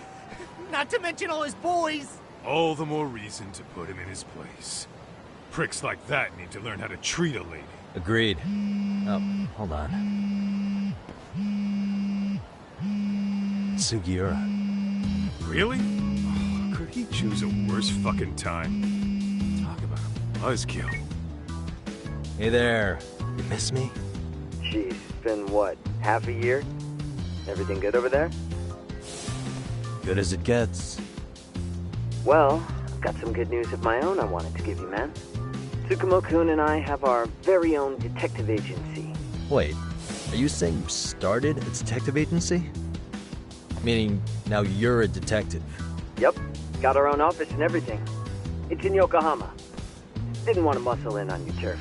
Not to mention all his boys. All the more reason to put him in his place. Pricks like that need to learn how to treat a lady. Agreed. Oh, hold on. Sugiura. Really? Oh, could he choose a worse fucking time? Talk about a buzzkill. Hey there. You miss me? Jeez, it's been what, half a year? Everything good over there? Good as it gets. Well, I've got some good news of my own I wanted to give you, man. Tsukumo-kun and I have our very own detective agency. Wait, are you saying you started a detective agency? Meaning, now you're a detective? Yep, got our own office and everything. It's in Yokohama. Didn't want to muscle in on your turf.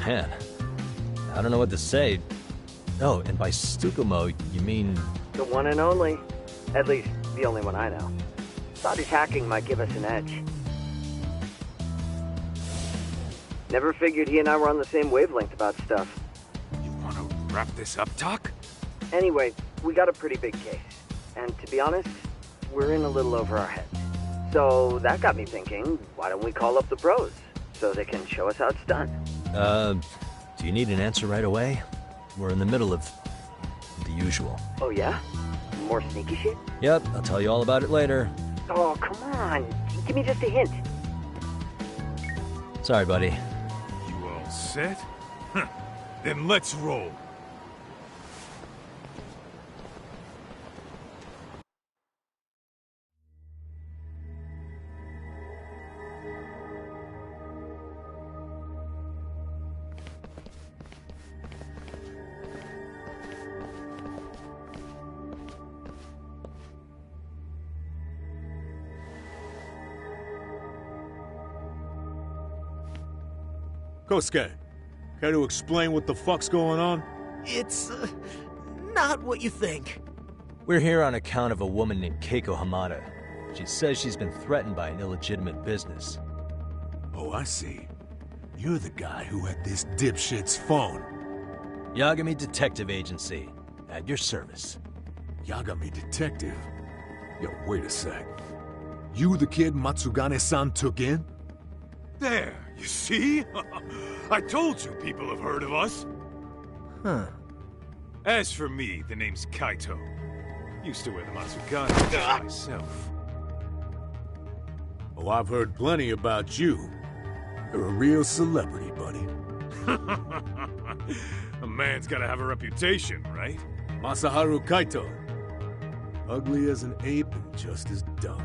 Man, I don't know what to say. Oh, and by Tsukumo, you mean... The one and only. At least, the only one I know. Thought his hacking might give us an edge. Never figured he and I were on the same wavelength about stuff. You want to wrap this up, Doc? Anyway, we got a pretty big case. And to be honest, we're in a little over our heads. So that got me thinking, why don't we call up the pros? So they can show us how it's done. Do you need an answer right away? We're in the middle of the usual. Oh yeah? More sneaky shit? Yep, I'll tell you all about it later. Oh, come on. Give me just a hint. Sorry, buddy. You all set? Then let's roll. Kosuke, care to explain what the fuck's going on? It's, not what you think. We're here on account of a woman named Keiko Hamada. She says she's been threatened by an illegitimate business. Oh, I see. You're the guy who had this dipshit's phone. Yagami Detective Agency. At your service. Yagami Detective? Yo, wait a sec. You the kid Matsugane-san took in? There, you see? I told you people have heard of us. Huh. As for me, the name's Kaito. Used to wear the Matsugane myself. Oh, I've heard plenty about you. You're a real celebrity, buddy. A man's gotta have a reputation, right? Masaharu Kaito. Ugly as an ape and just as dumb.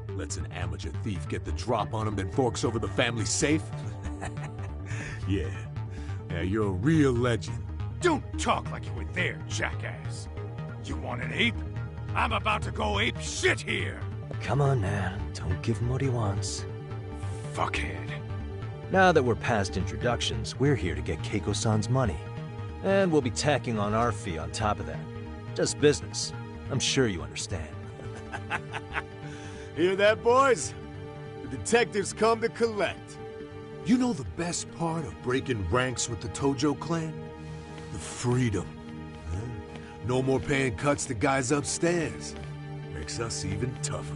Lets an amateur thief get the drop on him, then forks over the family safe? Yeah, you're a real legend. Don't talk like you were there, jackass. You want an ape? I'm about to go ape shit here. Come on, man. Don't give him what he wants. Fuckhead. Now that we're past introductions, we're here to get Keiko-san's money. And we'll be tacking on our fee on top of that. Just business. I'm sure you understand. Hear that, boys? The detectives come to collect. You know the best part of breaking ranks with the Tojo clan? The freedom. Huh? No more paying cuts to guys upstairs. Makes us even tougher.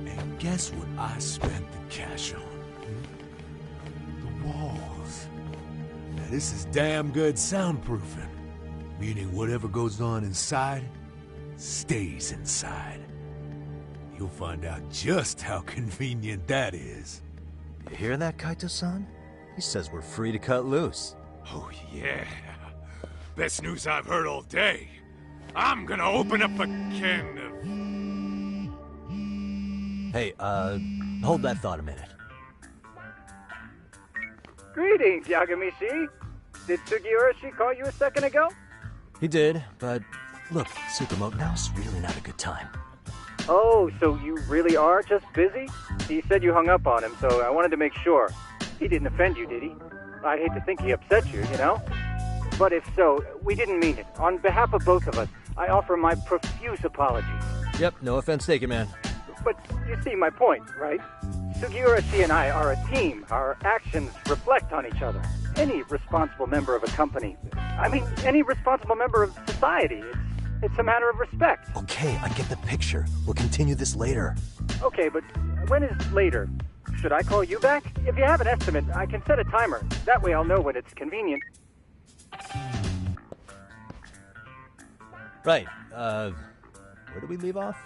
And guess what I spent the cash on? The walls. Now this is damn good soundproofing. Meaning whatever goes on inside, stays inside. You'll find out just how convenient that is. You hear that, Kaito-san? He says we're free to cut loose. Oh, yeah. Best news I've heard all day. I'm gonna open up a can of... Hey, hold that thought a minute. Greetings, Yagami-shi. Did Sugiura-shi call you a second ago? He did, but look, Tsukumo, now's really not a good time. Oh, so you really are just busy? He said you hung up on him, so I wanted to make sure. He didn't offend you, did he? I'd hate to think he upset you, you know? But if so, we didn't mean it. On behalf of both of us, I offer my profuse apologies. Yep, no offense taken, man. But you see my point, right? Sugiura-shi and I are a team. Our actions reflect on each other. Any responsible member of a company, I mean, any responsible member of society, it's a matter of respect. Okay, I get the picture. We'll continue this later. Okay, but when is later? Should I call you back? If you have an estimate, I can set a timer. That way I'll know when it's convenient. Right, where do we leave off?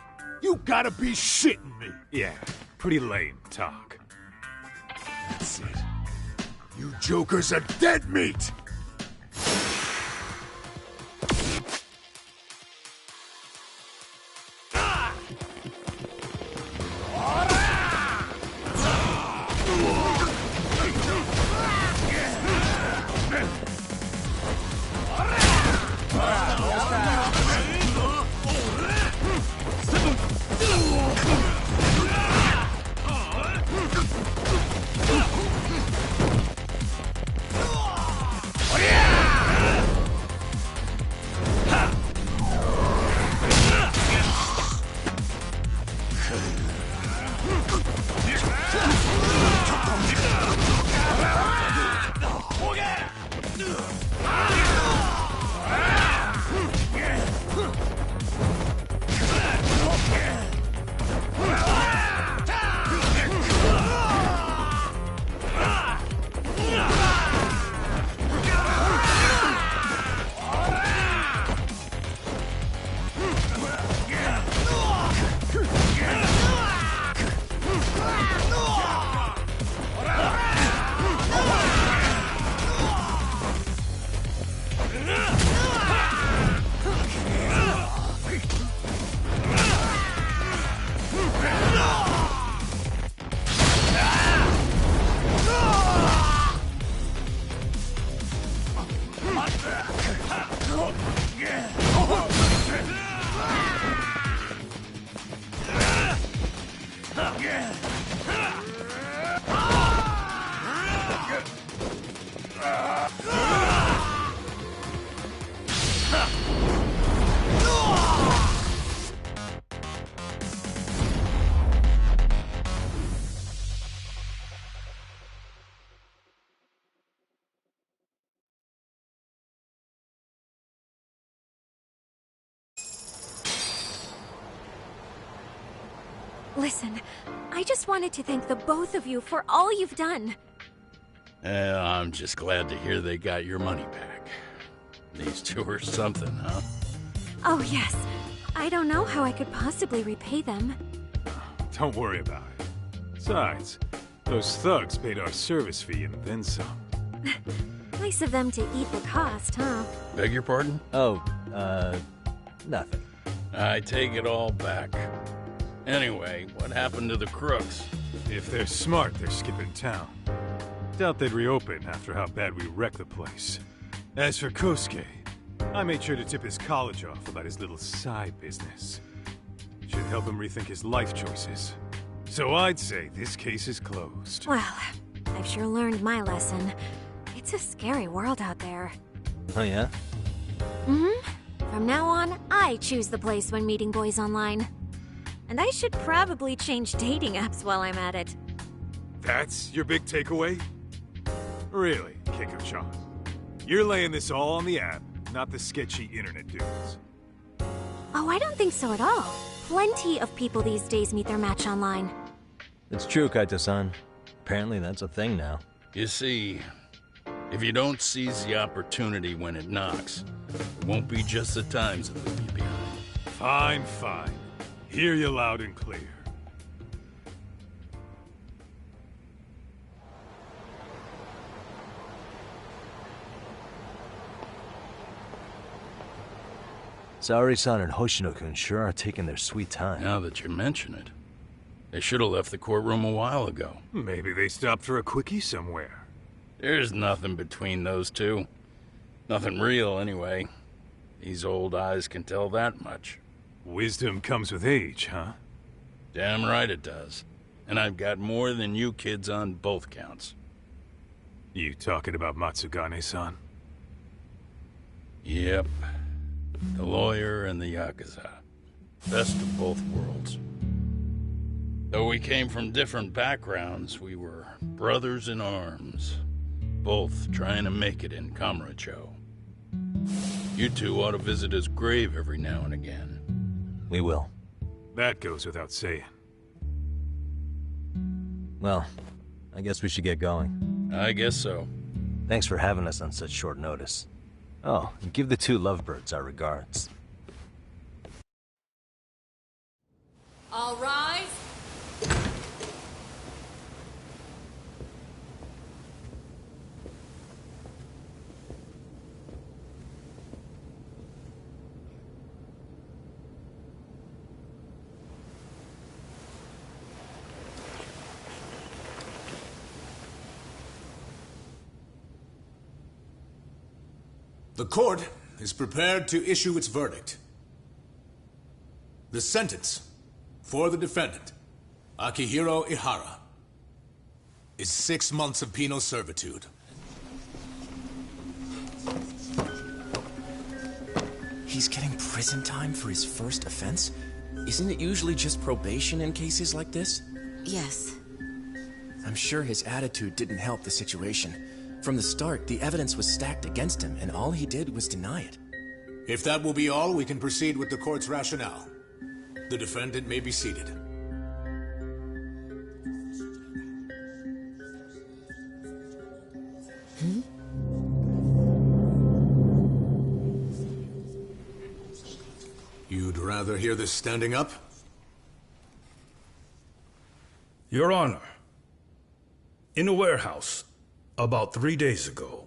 You gotta be shitting me! Yeah, pretty lame talk. That's it. You jokers are dead meat! Listen, I just wanted to thank the both of you for all you've done. I'm just glad to hear they got your money back. These two are something, huh? Oh, yes. I don't know how I could possibly repay them. Don't worry about it. Besides, those thugs paid our service fee and then some. Nice of them to eat the cost, huh? Beg your pardon? Oh, nothing. I take it all back. Anyway, what happened to the crooks? If they're smart, they're skipping town. Doubt they'd reopen after how bad we wrecked the place. As for Kosuke, I made sure to tip his college off about his little side business. Should help him rethink his life choices. So I'd say this case is closed. Well, I've sure learned my lesson. It's a scary world out there. Oh, yeah? Mm-hmm. From now on, I choose the place when meeting boys online. And I should probably change dating apps while I'm at it. That's your big takeaway? Really, Keiko-chan? You're laying this all on the app, not the sketchy internet dudes. Oh, I don't think so at all. Plenty of people these days meet their match online. It's true, Kaito-san. Apparently that's a thing now. You see, If you don't seize the opportunity when it knocks, it won't be just the times that leave you behind. Fine, fine. Hear you loud and clear. Saori-san and Hoshino-kun sure are taking their sweet time. Now that you mention it, they should have left the courtroom a while ago. Maybe they stopped for a quickie somewhere. There's nothing between those two. Nothing real, anyway. These old eyes can tell that much. Wisdom comes with age, huh? Damn right it does. And I've got more than you kids on both counts. You talking about Matsugane-san? Yep. The lawyer and the Yakuza. Best of both worlds. Though we came from different backgrounds, we were brothers in arms. Both trying to make it in Kamurocho. You two ought to visit his grave every now and again. We will. That goes without saying. Well, I guess we should get going. I guess so. Thanks for having us on such short notice. Oh, and give the two lovebirds our regards. All rise. The court is prepared to issue its verdict. The sentence for the defendant, Akihiro Ihara, is 6 months of penal servitude. He's getting prison time for his first offense? Isn't it usually just probation in cases like this? Yes. I'm sure his attitude didn't help the situation. From the start, the evidence was stacked against him, and all he did was deny it. If that will be all, we can proceed with the court's rationale. The defendant may be seated. You'd rather hear this standing up? Your Honor, in a warehouse, about 3 days ago,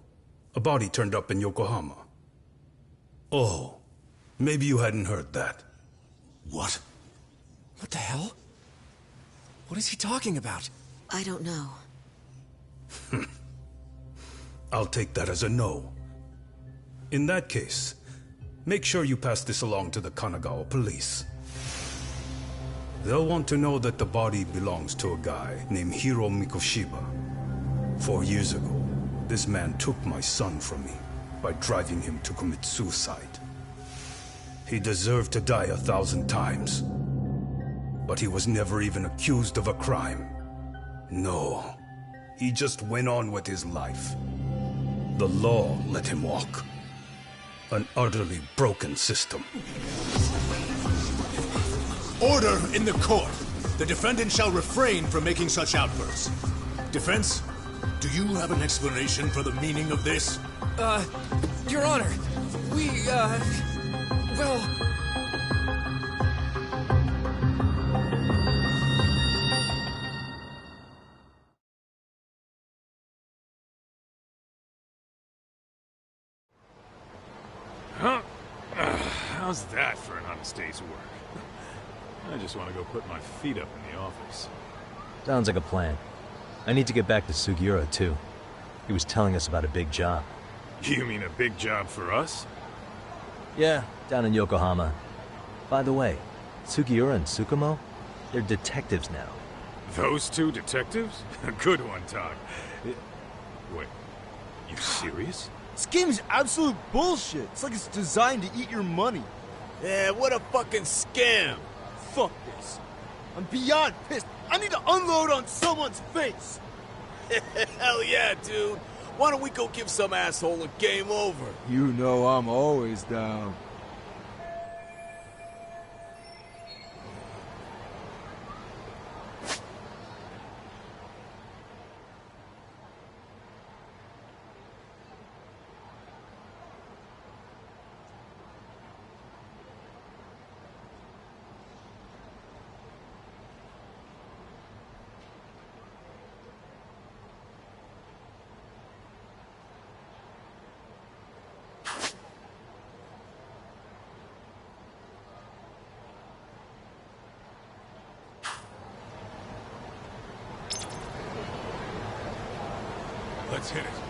a body turned up in Yokohama. Oh, maybe you hadn't heard that. What? What the hell? What is he talking about? I don't know. I'll take that as a no. In that case, make sure you pass this along to the Kanagawa police. They'll want to know that the body belongs to a guy named Hiro Mikoshiba. 4 years ago, this man took my son from me by driving him to commit suicide. He deserved to die 1,000 times. But he was never even accused of a crime. No, he just went on with his life. The law let him walk. An utterly broken system. Order in the court! The defendant shall refrain from making such outbursts. Defense, do you have an explanation for the meaning of this? Your Honor, well... Huh? How's that for an honest day's work? I just want to go put my feet up in the office. Sounds like a plan. I need to get back to Sugiura, too. He was telling us about a big job. You mean a big job for us? Yeah, down in Yokohama. By the way, Sugiura and Tsukumo, they're detectives now. Those two detectives? Good one, Todd. Wait, you serious? This game is absolute bullshit. It's like it's designed to eat your money. Yeah, what a fucking scam. Fuck this. I'm beyond pissed. I need to unload on someone's face. Hell yeah, dude. Why don't we go give some asshole a game over? You know I'm always down. Let's hit it.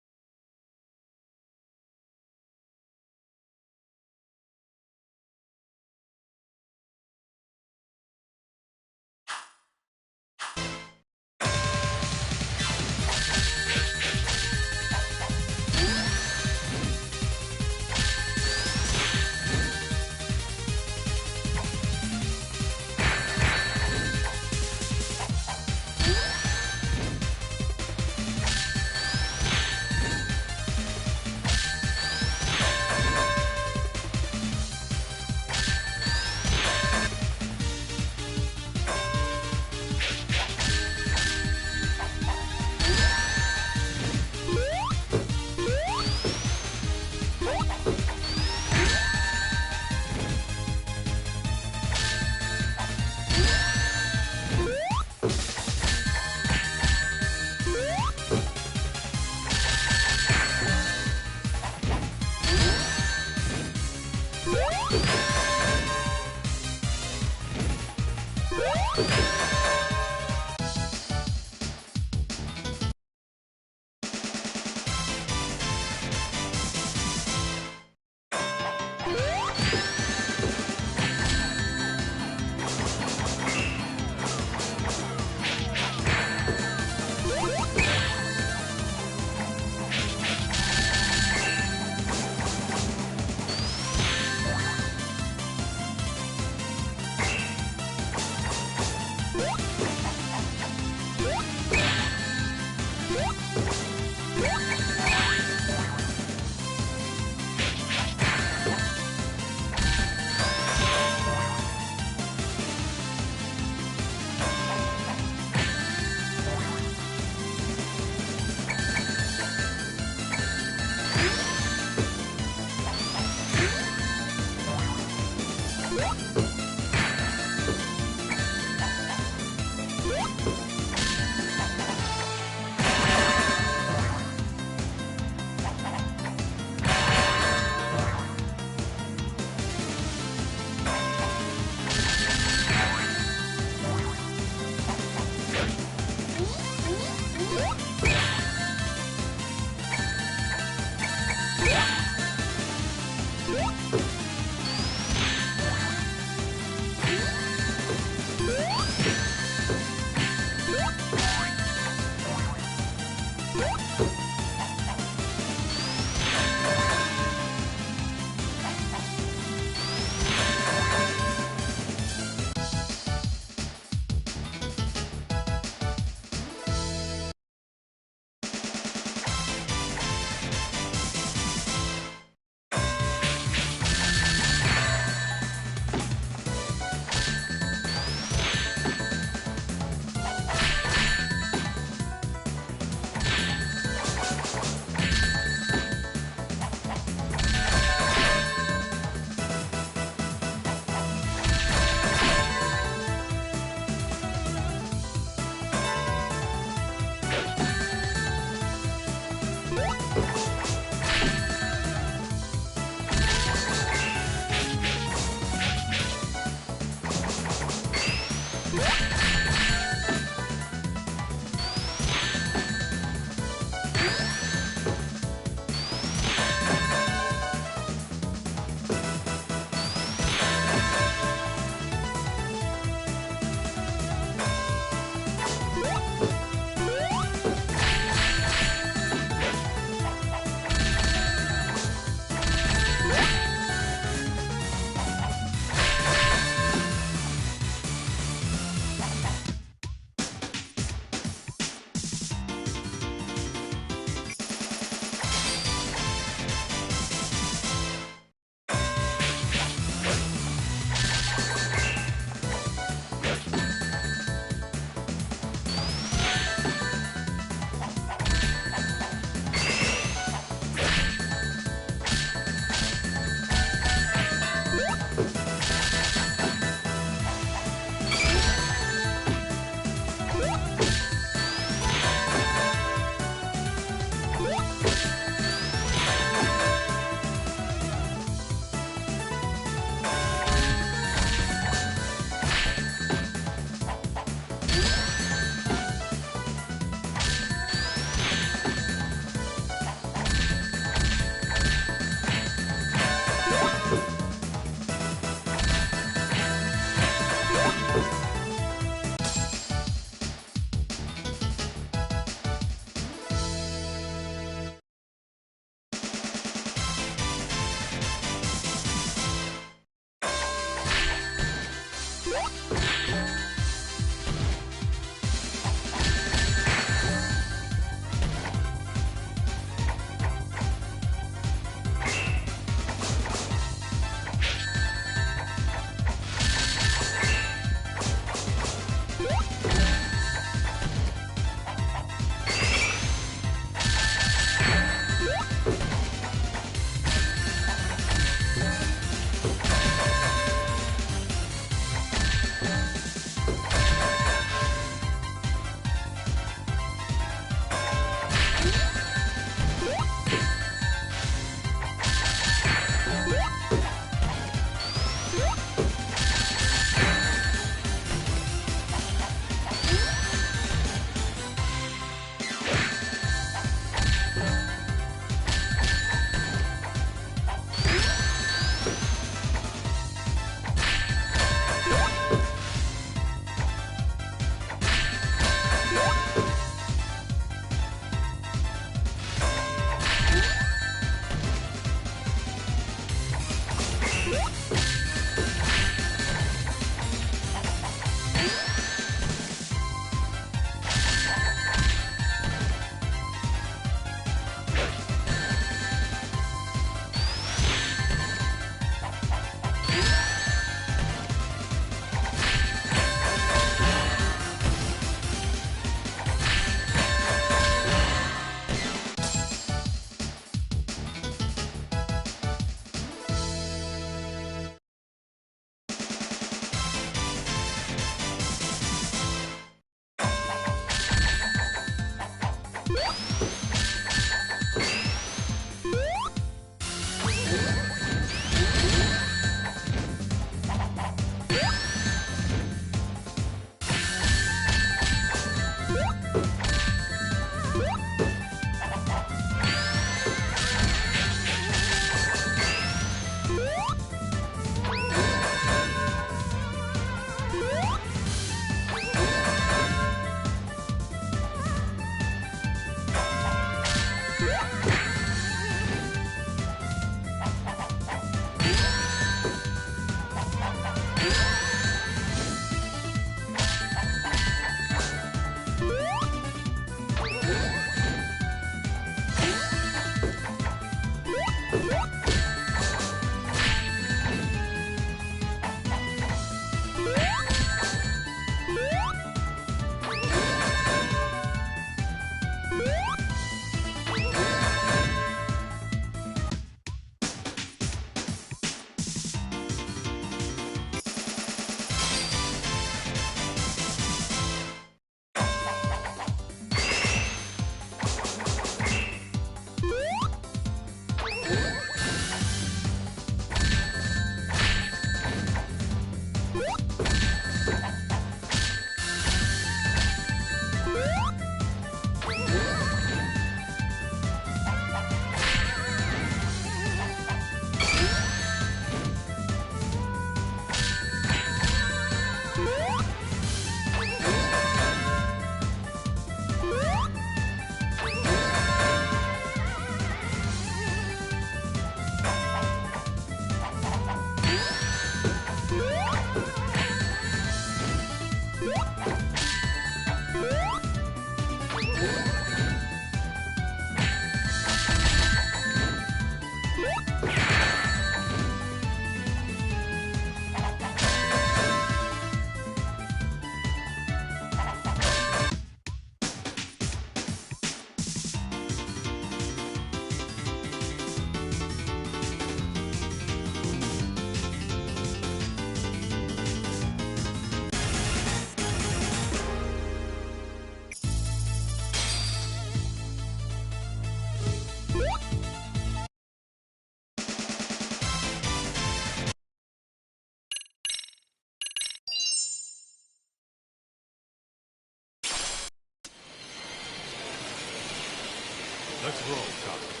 Let's roll, Tom.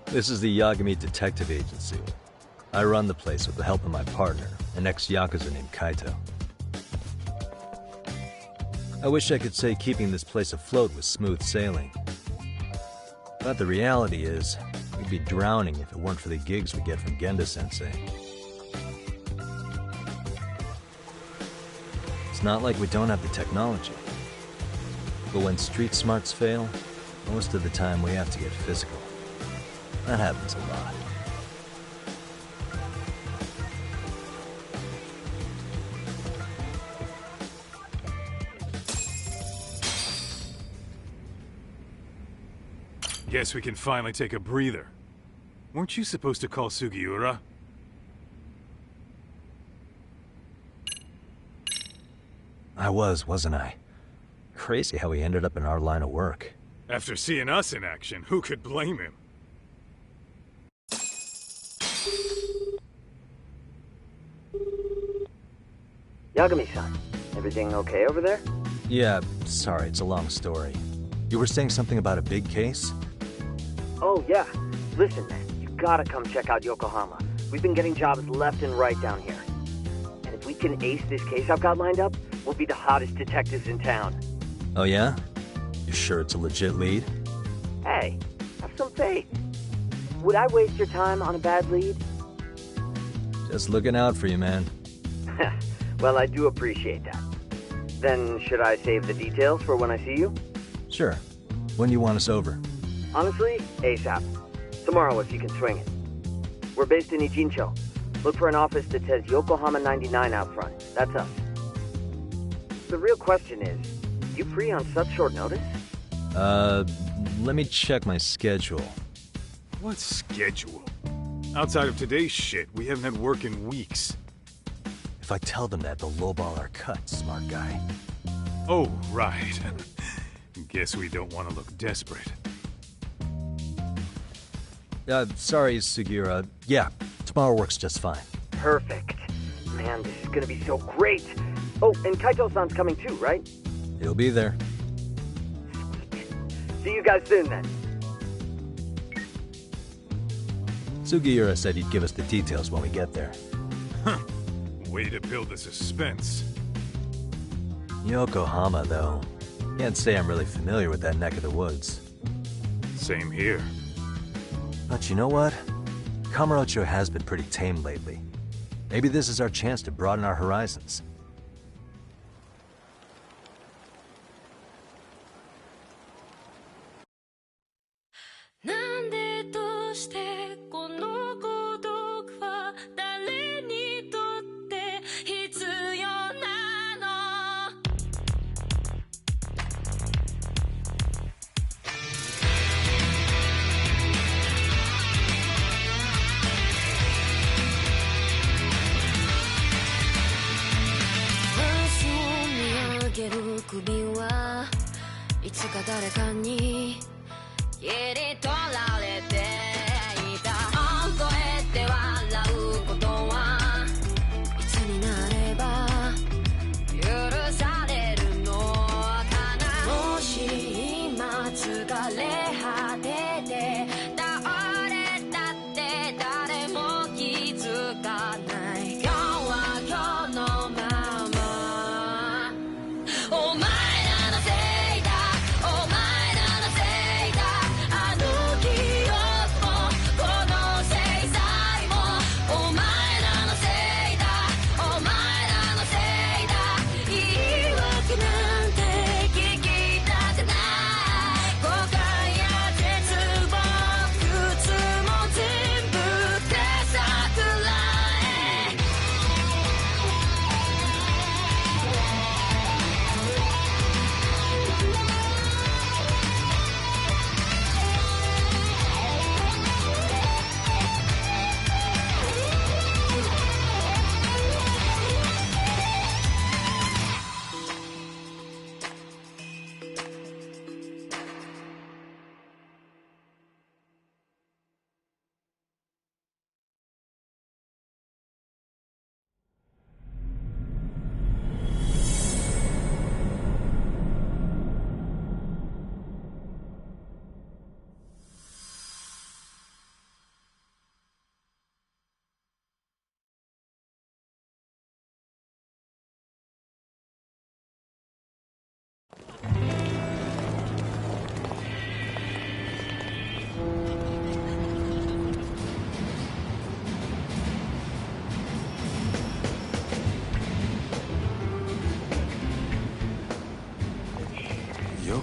This is the Yagami Detective Agency. I run the place with the help of my partner, an ex-Yakuza named Kaito. I wish I could say keeping this place afloat was smooth sailing. But the reality is, we'd be drowning if it weren't for the gigs we get from Genda-sensei. It's not like we don't have the technology. But when street smarts fail, most of the time we have to get physical. That happens a lot. Guess we can finally take a breather. Weren't you supposed to call Sugiura? I wasn't I? Crazy how he ended up in our line of work. After seeing us in action, who could blame him? Yagami-san, everything okay over there? Yeah, sorry, it's a long story. You were saying something about a big case? Oh, yeah. Listen, man, you gotta come check out Yokohama. We've been getting jobs left and right down here. And if we can ace this case I've got lined up, we'll be the hottest detectives in town. Oh yeah? You sure it's a legit lead? Hey, have some faith. Would I waste your time on a bad lead? Just looking out for you, man. Well, I do appreciate that. Then, should I save the details for when I see you? Sure. When do you want us over? Honestly, ASAP. Tomorrow if you can swing it. We're based in Ijincho. Look for an office that says Yokohama 99 out front. That's us. The real question is, you free on such short notice? Let me check my schedule. What schedule? Outside of today's shit, we haven't had work in weeks. If I tell them that, they'll lowball our cut, smart guy. Oh, right. Guess we don't want to look desperate. Sorry, Sugiura. Yeah, tomorrow works just fine. Perfect. Man, this is gonna be so great. Oh, and Kaito-san's coming too, right? He'll be there. See you guys soon, then. Sugiura said he'd give us the details when we get there. Huh. Way to build the suspense. Yokohama, though. Can't say I'm really familiar with that neck of the woods. Same here. But you know what? Kamurocho has been pretty tame lately. Maybe this is our chance to broaden our horizons.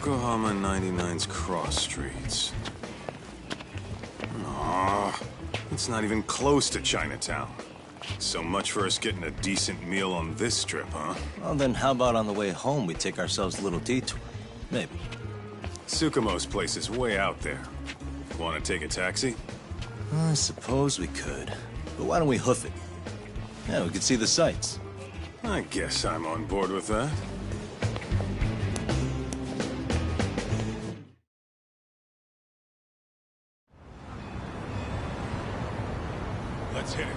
Yokohama 99's cross streets. Aw, it's not even close to Chinatown. So much for us getting a decent meal on this strip, huh? Well, then how about on the way home we take ourselves a little detour? Maybe. Tsukumo's place is way out there. Want to take a taxi? I suppose we could. But why don't we hoof it? Yeah, we could see the sights. I guess I'm on board with that. Let's hit it.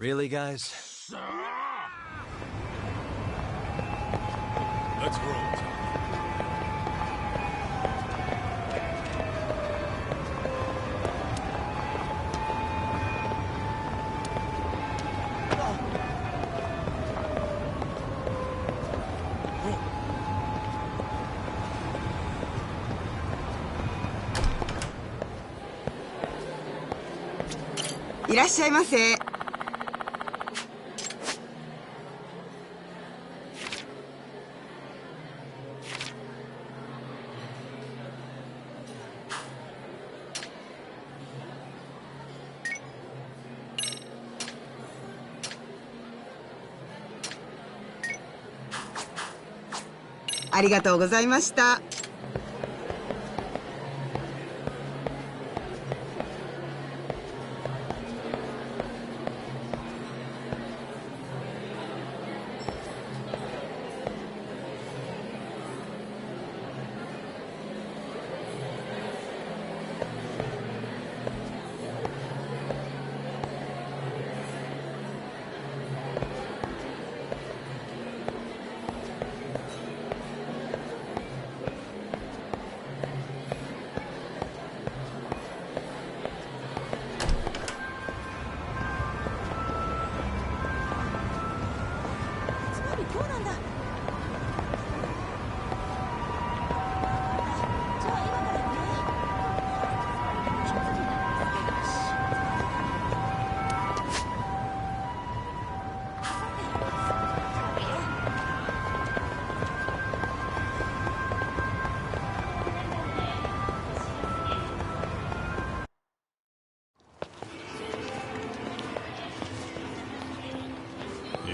Really, guys? Let's roll.いらっしゃいませ。ありがとうございました。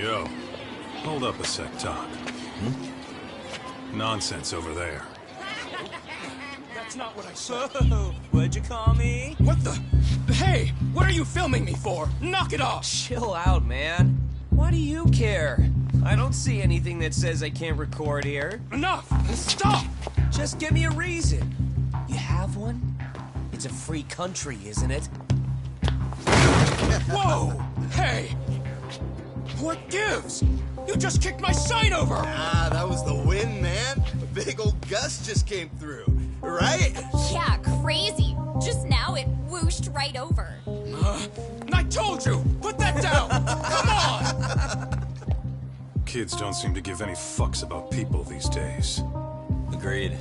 Yo, hold up a sec, Doc. Nonsense over there. That's not what I said. Whoa, what'd you call me? What the? Hey, what are you filming me for? Knock it off! Chill out, man. Why do you care? I don't see anything that says I can't record here. Enough! Stop! Just give me a reason. You have one? It's a free country, isn't it? Whoa! Hey! What gives? You just kicked my sign over! Ah, that was the wind, man. A big old gust just came through, right? Yeah, crazy. Just now it whooshed right over. I told you! Put that down! Come on! Kids don't seem to give any fucks about people these days. Agreed.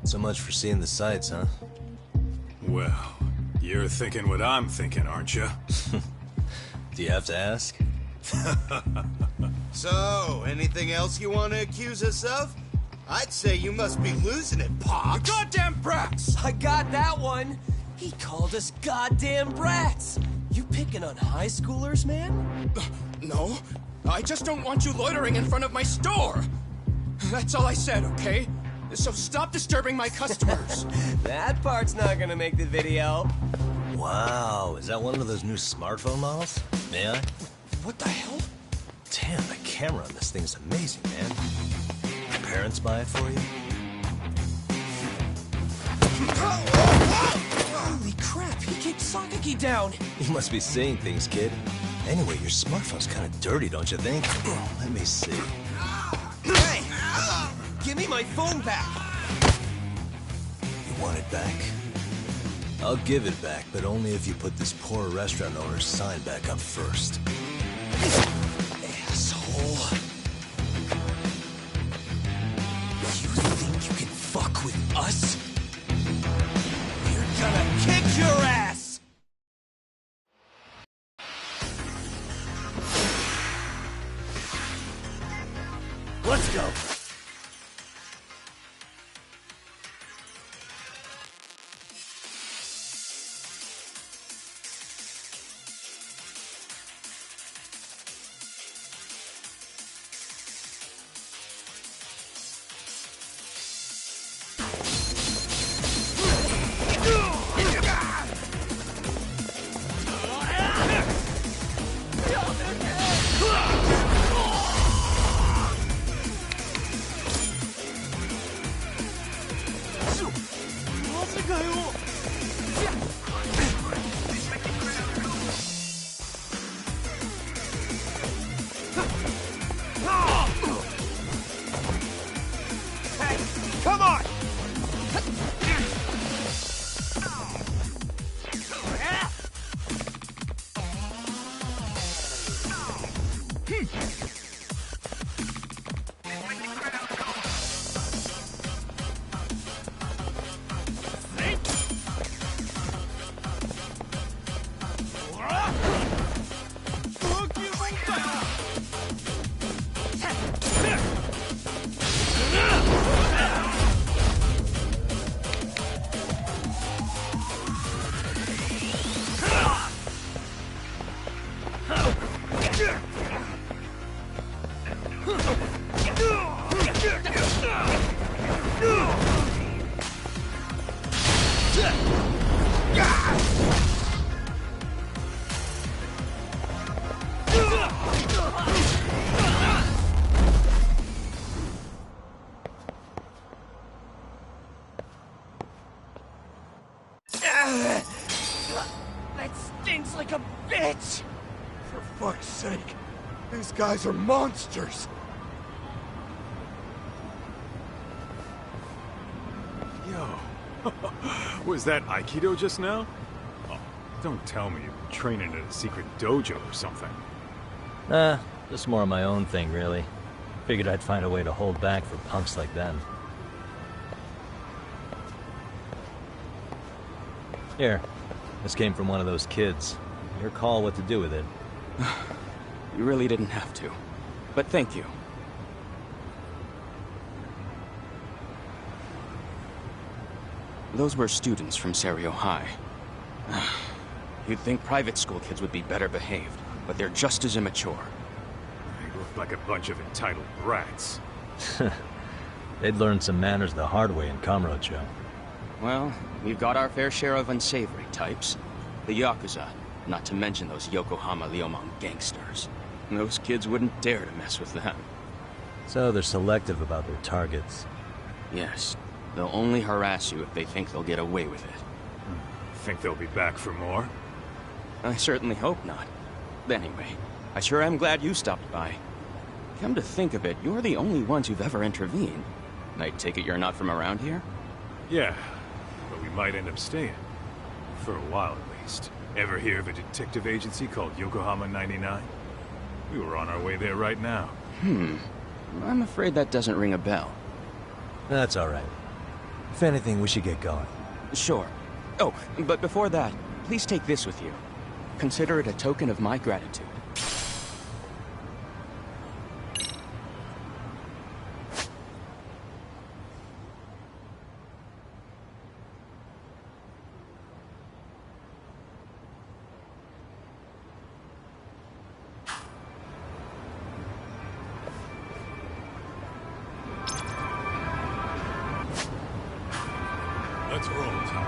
So much for seeing the sights, huh? Well, you're thinking what I'm thinking, aren't you? Do you have to ask? So, anything else you want to accuse us of? I'd say you must be losing it, Pops. You goddamn brats! I got that one. He called us goddamn brats. You picking on high schoolers, man? No, I just don't want you loitering in front of my store. That's all I said, okay? So stop disturbing my customers. That part's not gonna make the video. Wow, is that one of those new smartphone models? May I? What the hell? Damn, the camera on this thing's amazing, man. Your parents buy it for you? Holy crap, he kicked Sakaki down. You must be seeing things, kid. Anyway, your smartphone's kind of dirty, don't you think? Let me see. Hey! Give me my phone back! You want it back? I'll give it back, but only if you put this poor restaurant owner's sign back up first. Asshole. You think you can fuck with us? We're gonna kick your ass! Let's go. runs like a bitch! For fuck's sake, these guys are monsters! Yo, was that Aikido just now? Oh, don't tell me you've been training at a secret dojo or something. Just more of my own thing, really. Figured I'd find a way to hold back for punks like them. Here, this came from one of those kids. Your call what to do with it. You really didn't have to. But thank you. Those were students from Serio High. You'd think private school kids would be better behaved, but they're just as immature. They look like a bunch of entitled brats. They'd learned some manners the hard way in Kamurocho. Well, we've got our fair share of unsavory types. The Yakuza, not to mention those Yokohama Liomang gangsters. Those kids wouldn't dare to mess with them. So they're selective about their targets. Yes. They'll only harass you if they think they'll get away with it. Think they'll be back for more? I certainly hope not. Anyway, I sure am glad you stopped by. Come to think of it, you're the only ones who've ever intervened. I take it you're not from around here? Yeah, but we might end up staying. For a while, at least. Ever hear of a detective agency called Yokohama 99? We were on our way there right now. I'm afraid that doesn't ring a bell. That's alright. If anything, we should get going. Sure. Oh, but before that, please take this with you. Consider it a token of my gratitude. Let's roll, Tom.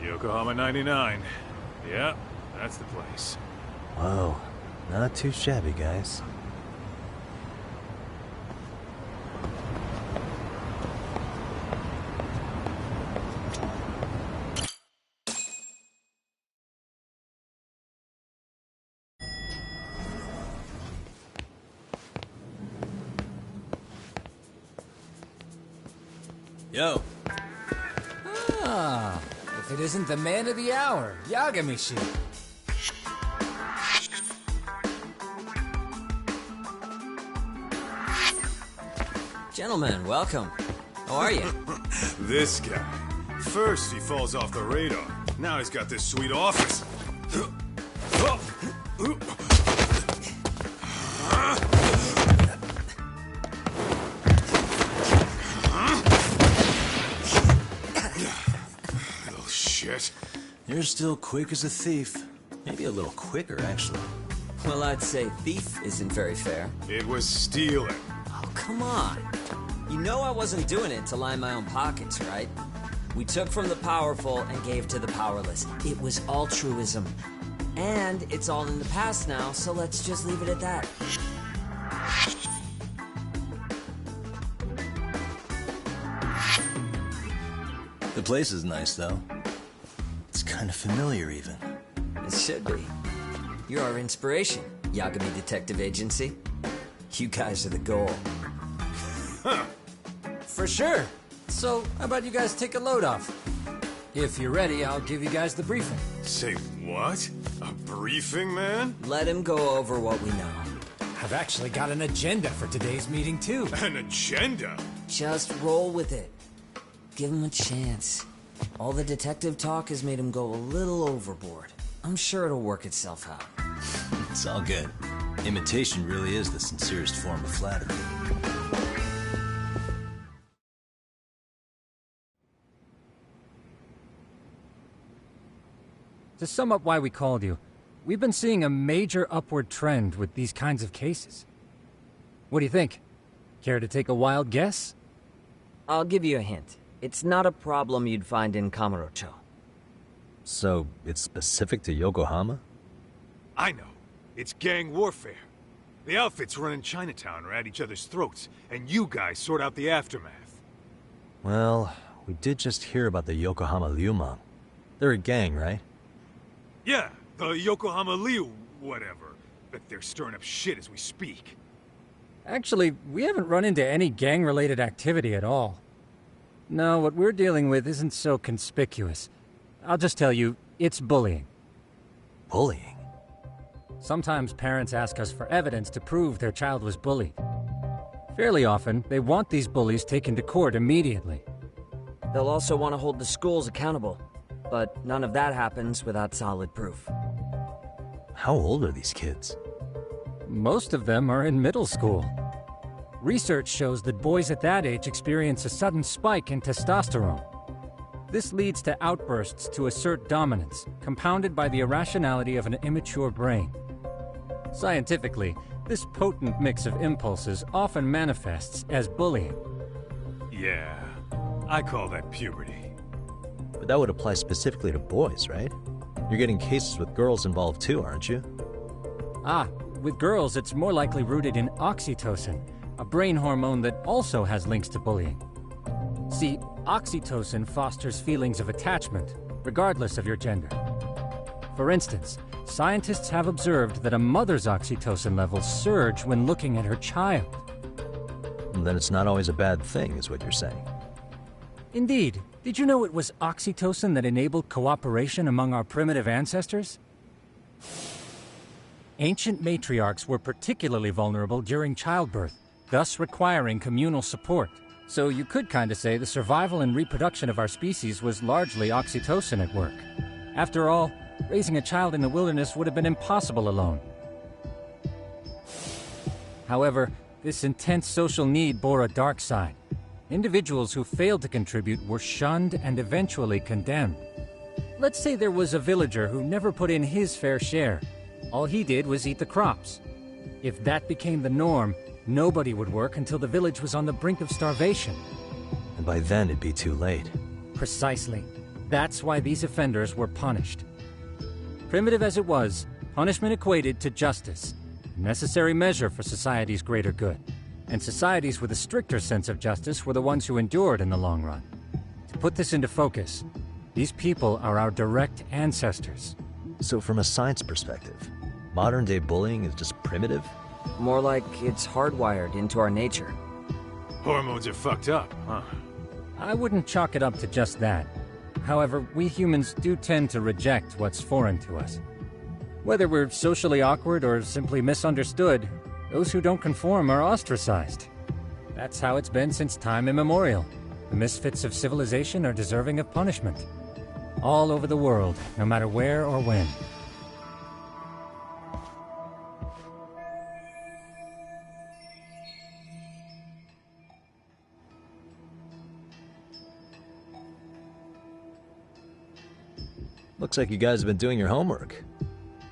Yokohama 99. Yeah, that's the place. Whoa, not too shabby, guys. Yo. Ah, if it isn't the man of the hour, Yagami. Gentlemen, welcome. How are you? This guy. First he falls off the radar. Now he's got this sweet office. Little shit. You're still quick as a thief. Maybe a little quicker, actually. Well, I'd say thief isn't very fair. It was stealing. Oh, come on. You know I wasn't doing it to line my own pockets, right? We took from the powerful and gave to the powerless. It was altruism. And it's all in the past now, so let's just leave it at that. The place is nice, though. It's kind of familiar, even. It should be. You're our inspiration, Yagami Detective Agency. You guys are the goal. Huh. For sure. So, how about you guys take a load off? If you're ready, I'll give you guys the briefing. Say what? A briefing, man? Let him go over what we know. I've actually got an agenda for today's meeting, too. An agenda? Just roll with it. Give him a chance. All the detective talk has made him go a little overboard. I'm sure it'll work itself out. It's all good. Imitation really is the sincerest form of flattery. To sum up why we called you, we've been seeing a major upward trend with these kinds of cases. What do you think? Care to take a wild guess? I'll give you a hint. It's not a problem you'd find in Kamurocho. So, it's specific to Yokohama? I know. It's gang warfare. The outfits running Chinatown are at each other's throats, and you guys sort out the aftermath. Well, we did just hear about the Yokohama Liumang. They're a gang, right? Yeah, the Yokohama Liu, whatever. But they're stirring up shit as we speak. Actually, we haven't run into any gang-related activity at all. No, what we're dealing with isn't so conspicuous. I'll just tell you, it's bullying. Bullying? Sometimes parents ask us for evidence to prove their child was bullied. Fairly often, they want these bullies taken to court immediately. They'll also want to hold the schools accountable, but none of that happens without solid proof. How old are these kids? Most of them are in middle school. Research shows that boys at that age experience a sudden spike in testosterone. This leads to outbursts to assert dominance, compounded by the irrationality of an immature brain. Scientifically, this potent mix of impulses often manifests as bullying. Yeah, I call that puberty. But that would apply specifically to boys, right? You're getting cases with girls involved too, aren't you? Ah, with girls it's more likely rooted in oxytocin, a brain hormone that also has links to bullying. See, oxytocin fosters feelings of attachment, regardless of your gender. For instance, scientists have observed that a mother's oxytocin levels surge when looking at her child. And then it's not always a bad thing, is what you're saying. Indeed. Did you know it was oxytocin that enabled cooperation among our primitive ancestors? Ancient matriarchs were particularly vulnerable during childbirth, thus requiring communal support. So you could kinda say the survival and reproduction of our species was largely oxytocin at work. After all, raising a child in the wilderness would have been impossible alone. However, this intense social need bore a dark side. Individuals who failed to contribute were shunned and eventually condemned. Let's say there was a villager who never put in his fair share. All he did was eat the crops. If that became the norm, nobody would work until the village was on the brink of starvation. And by then it'd be too late. Precisely. That's why these offenders were punished. Primitive as it was, punishment equated to justice, a necessary measure for society's greater good. And societies with a stricter sense of justice were the ones who endured in the long run. To put this into focus, these people are our direct ancestors. So from a science perspective, modern-day bullying is just primitive? More like it's hardwired into our nature. Hormones are fucked up, huh? I wouldn't chalk it up to just that. However, we humans do tend to reject what's foreign to us. Whether we're socially awkward or simply misunderstood, those who don't conform are ostracized. That's how it's been since time immemorial. The misfits of civilization are deserving of punishment. All over the world, no matter where or when. Looks like you guys have been doing your homework.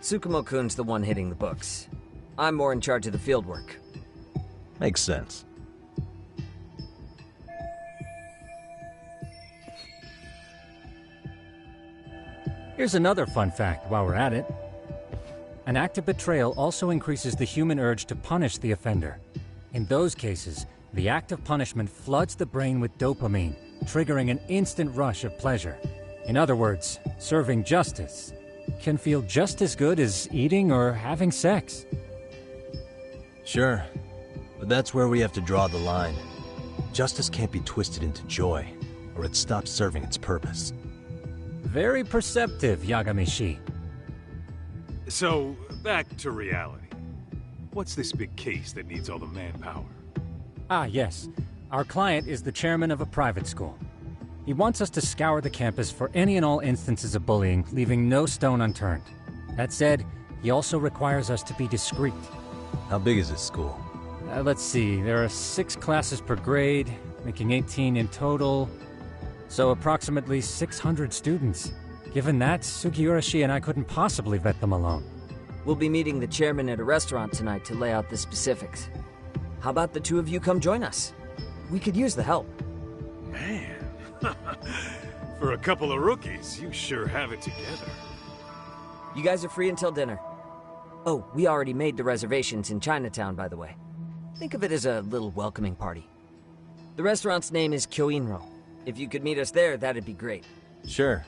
Tsukumo-kun's the one hitting the books. I'm more in charge of the fieldwork. Makes sense. Here's another fun fact while we're at it. An act of betrayal also increases the human urge to punish the offender. In those cases, the act of punishment floods the brain with dopamine, triggering an instant rush of pleasure. In other words, serving justice can feel just as good as eating or having sex. Sure, but that's where we have to draw the line. Justice can't be twisted into joy, or it stops serving its purpose. Very perceptive, Yagami-shi. So, back to reality. What's this big case that needs all the manpower? Ah, yes. Our client is the chairman of a private school. He wants us to scour the campus for any and all instances of bullying, leaving no stone unturned. That said, he also requires us to be discreet. How big is this school? Let's see, there are 6 classes per grade, making 18 in total. So approximately 600 students. Given that, Sugiurashi and I couldn't possibly vet them alone. We'll be meeting the chairman at a restaurant tonight to lay out the specifics. How about the two of you come join us? We could use the help. Man. For a couple of rookies, you sure have it together. You guys are free until dinner. Oh, we already made the reservations in Chinatown, by the way. Think of it as a little welcoming party. The restaurant's name is Kyoinro. If you could meet us there, that'd be great. Sure.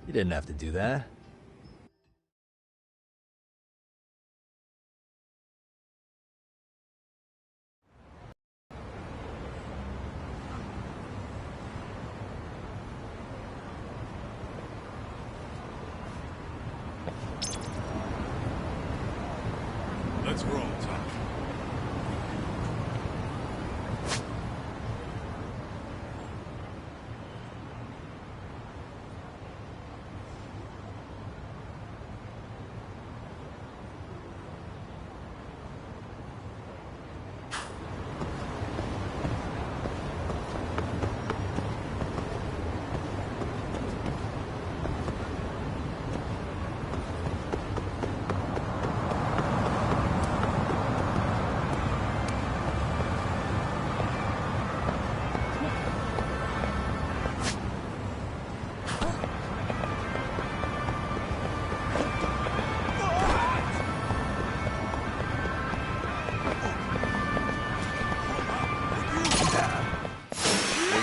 You didn't have to do that. Let's roll, Tom.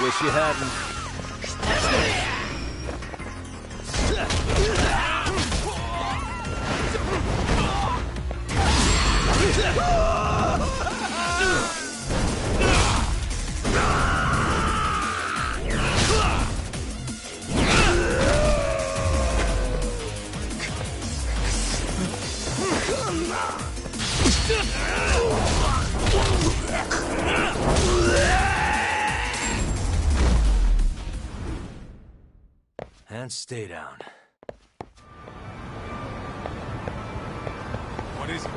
Wish you hadn't. And stay down. What is it?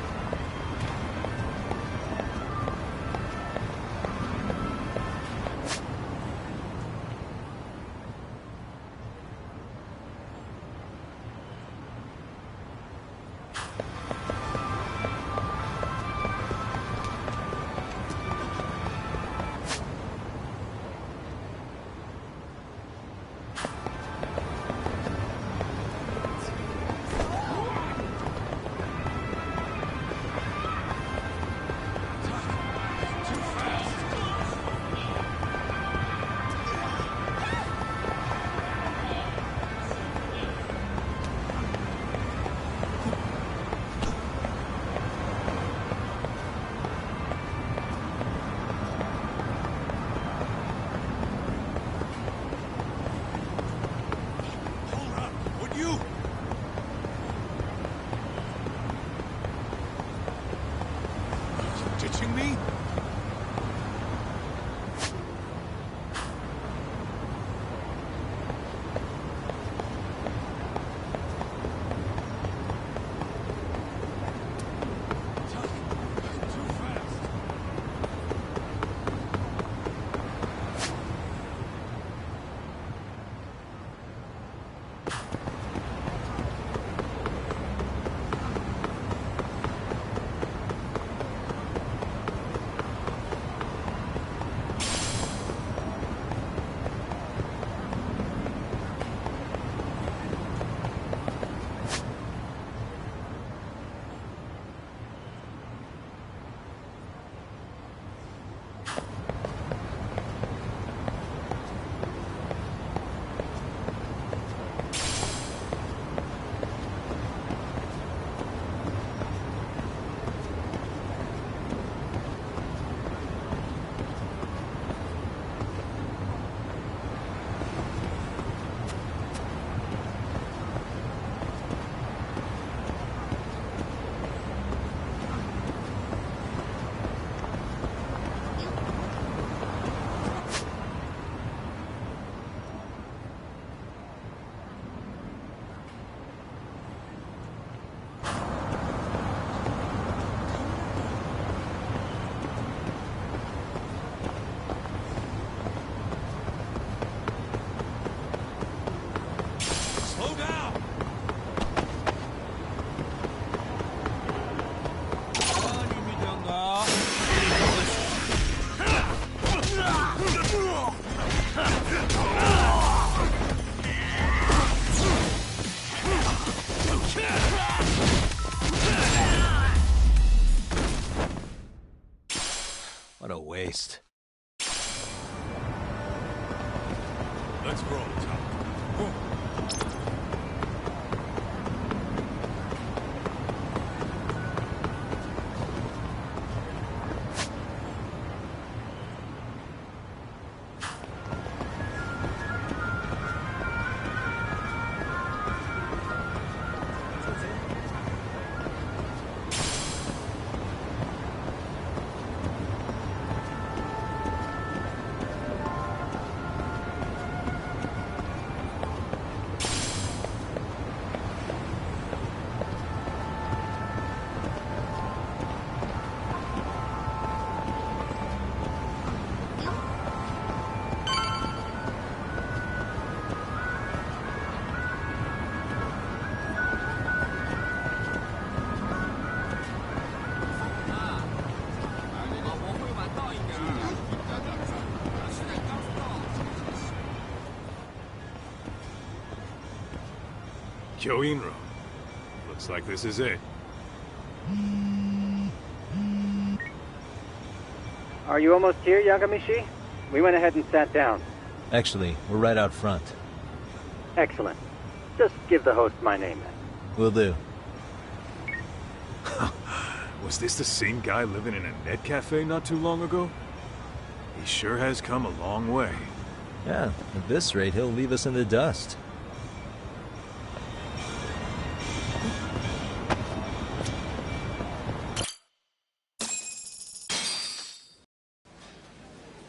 Let's roll, Tom. Boom. Kyoinro. Looks like this is it. Are you almost here, Yagami? We went ahead and sat down. Actually, we're right out front. Excellent. Just give the host my name then. Will do. Was this the same guy living in a net cafe not too long ago? He sure has come a long way. Yeah, at this rate, he'll leave us in the dust.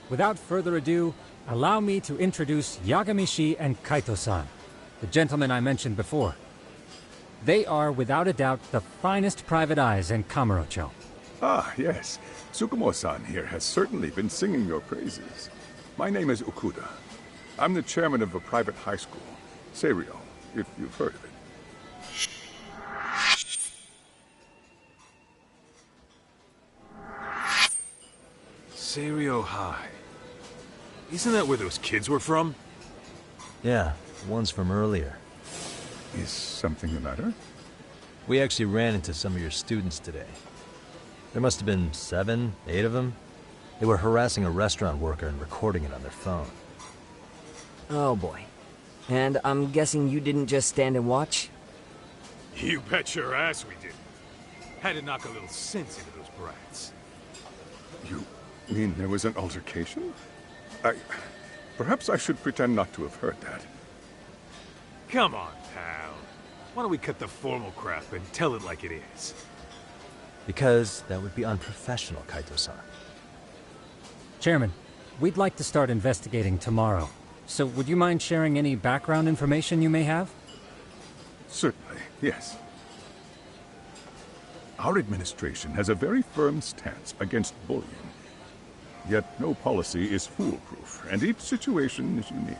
Without further ado, allow me to introduce Yagami and Kaito-san, the gentlemen I mentioned before. They are, without a doubt, the finest private eyes in Kamurocho. Ah, yes. Tsukumo-san here has certainly been singing your praises. My name is Okuda. I'm the chairman of a private high school, Seiryo, if you've heard of it. Seiryo High. Isn't that where those kids were from? Yeah, the ones from earlier. Is something the matter? We actually ran into some of your students today. There must have been 7, 8 of them. They were harassing a restaurant worker and recording it on their phone. Oh boy. And I'm guessing you didn't just stand and watch? You bet your ass we did. Had to knock a little sense into those brats. You mean there was an altercation? Perhaps I should pretend not to have heard that. Come on, pal. Why don't we cut the formal crap and tell it like it is? Because that would be unprofessional, Kaito-san. Chairman, we'd like to start investigating tomorrow. So would you mind sharing any background information you may have? Certainly, yes. Our administration has a very firm stance against bullying. Yet no policy is foolproof, and each situation is unique.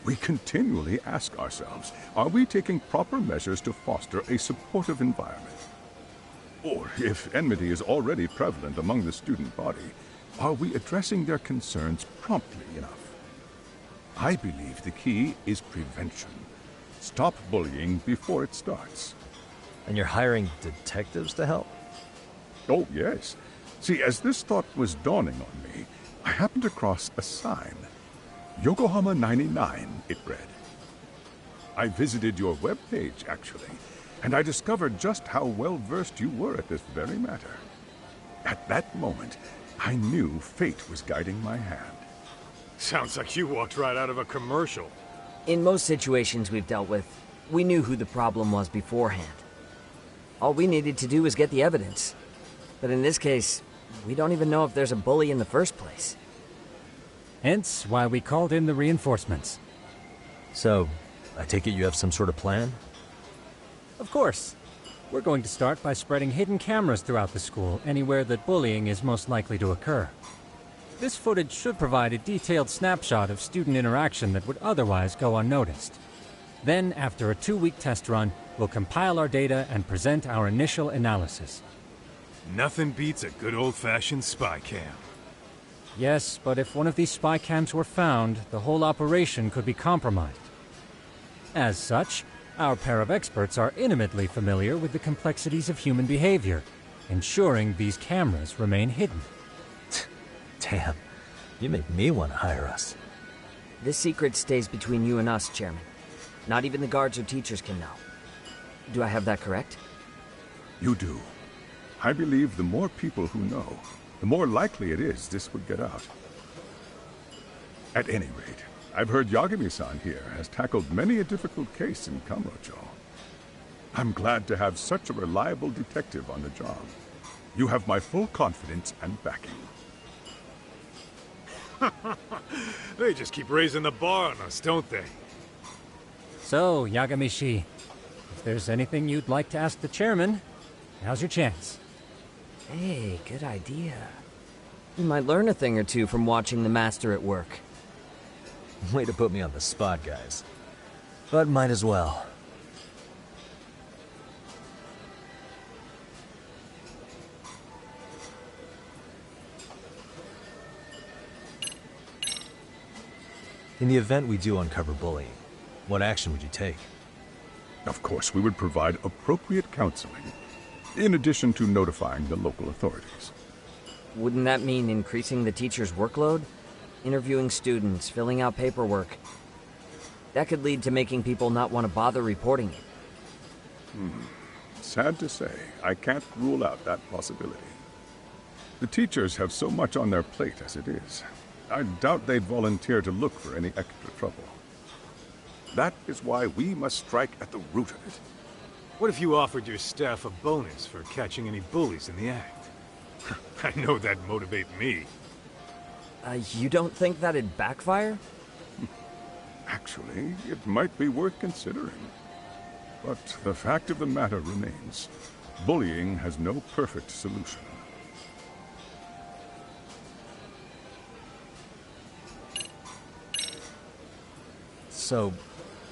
We continually ask ourselves, are we taking proper measures to foster a supportive environment? Or, if enmity is already prevalent among the student body, are we addressing their concerns promptly enough? I believe the key is prevention. Stop bullying before it starts. And you're hiring detectives to help? Oh, yes. See, as this thought was dawning on me, I happened across a sign. Yokohama 99, it read. I visited your webpage, actually, and I discovered just how well-versed you were at this very matter. At that moment, I knew fate was guiding my hand. Sounds like you walked right out of a commercial. In most situations we've dealt with, we knew who the problem was beforehand. All we needed to do was get the evidence. But in this case, we don't even know if there's a bully in the first place. Hence why we called in the reinforcements. So, I take it you have some sort of plan? Of course. We're going to start by spreading hidden cameras throughout the school, anywhere that bullying is most likely to occur. This footage should provide a detailed snapshot of student interaction that would otherwise go unnoticed. Then, after a 2-week test run, we'll compile our data and present our initial analysis. Nothing beats a good old-fashioned spy cam. Yes, but if one of these spy cams were found, the whole operation could be compromised. As such, our pair of experts are intimately familiar with the complexities of human behavior, ensuring these cameras remain hidden. Damn, you make me want to hire us. This secret stays between you and us, Chairman. Not even the guards or teachers can know. Do I have that correct? You do. I believe the more people who know, the more likely it is this would get out. At any rate, I've heard Yagami-san here has tackled many a difficult case in Kamurocho. I'm glad to have such a reliable detective on the job. You have my full confidence and backing. They just keep raising the bar on us, don't they? So, Yagami-shi, if there's anything you'd like to ask the chairman, now's your chance. Hey, good idea. We might learn a thing or two from watching the master at work. Way to put me on the spot, guys. But might as well. In the event we do uncover bullying, what action would you take? Of course, we would provide appropriate counseling, in addition to notifying the local authorities. Wouldn't that mean increasing the teacher's workload? Interviewing students, filling out paperwork. That could lead to making people not want to bother reporting it. Sad to say, I can't rule out that possibility. The teachers have so much on their plate as it is. I doubt they'd volunteer to look for any extra trouble. That is why we must strike at the root of it. What if you offered your staff a bonus for catching any bullies in the act? I know that'd motivate me. You don't think that'd backfire? Actually, it might be worth considering. But the fact of the matter remains, bullying has no perfect solution. So,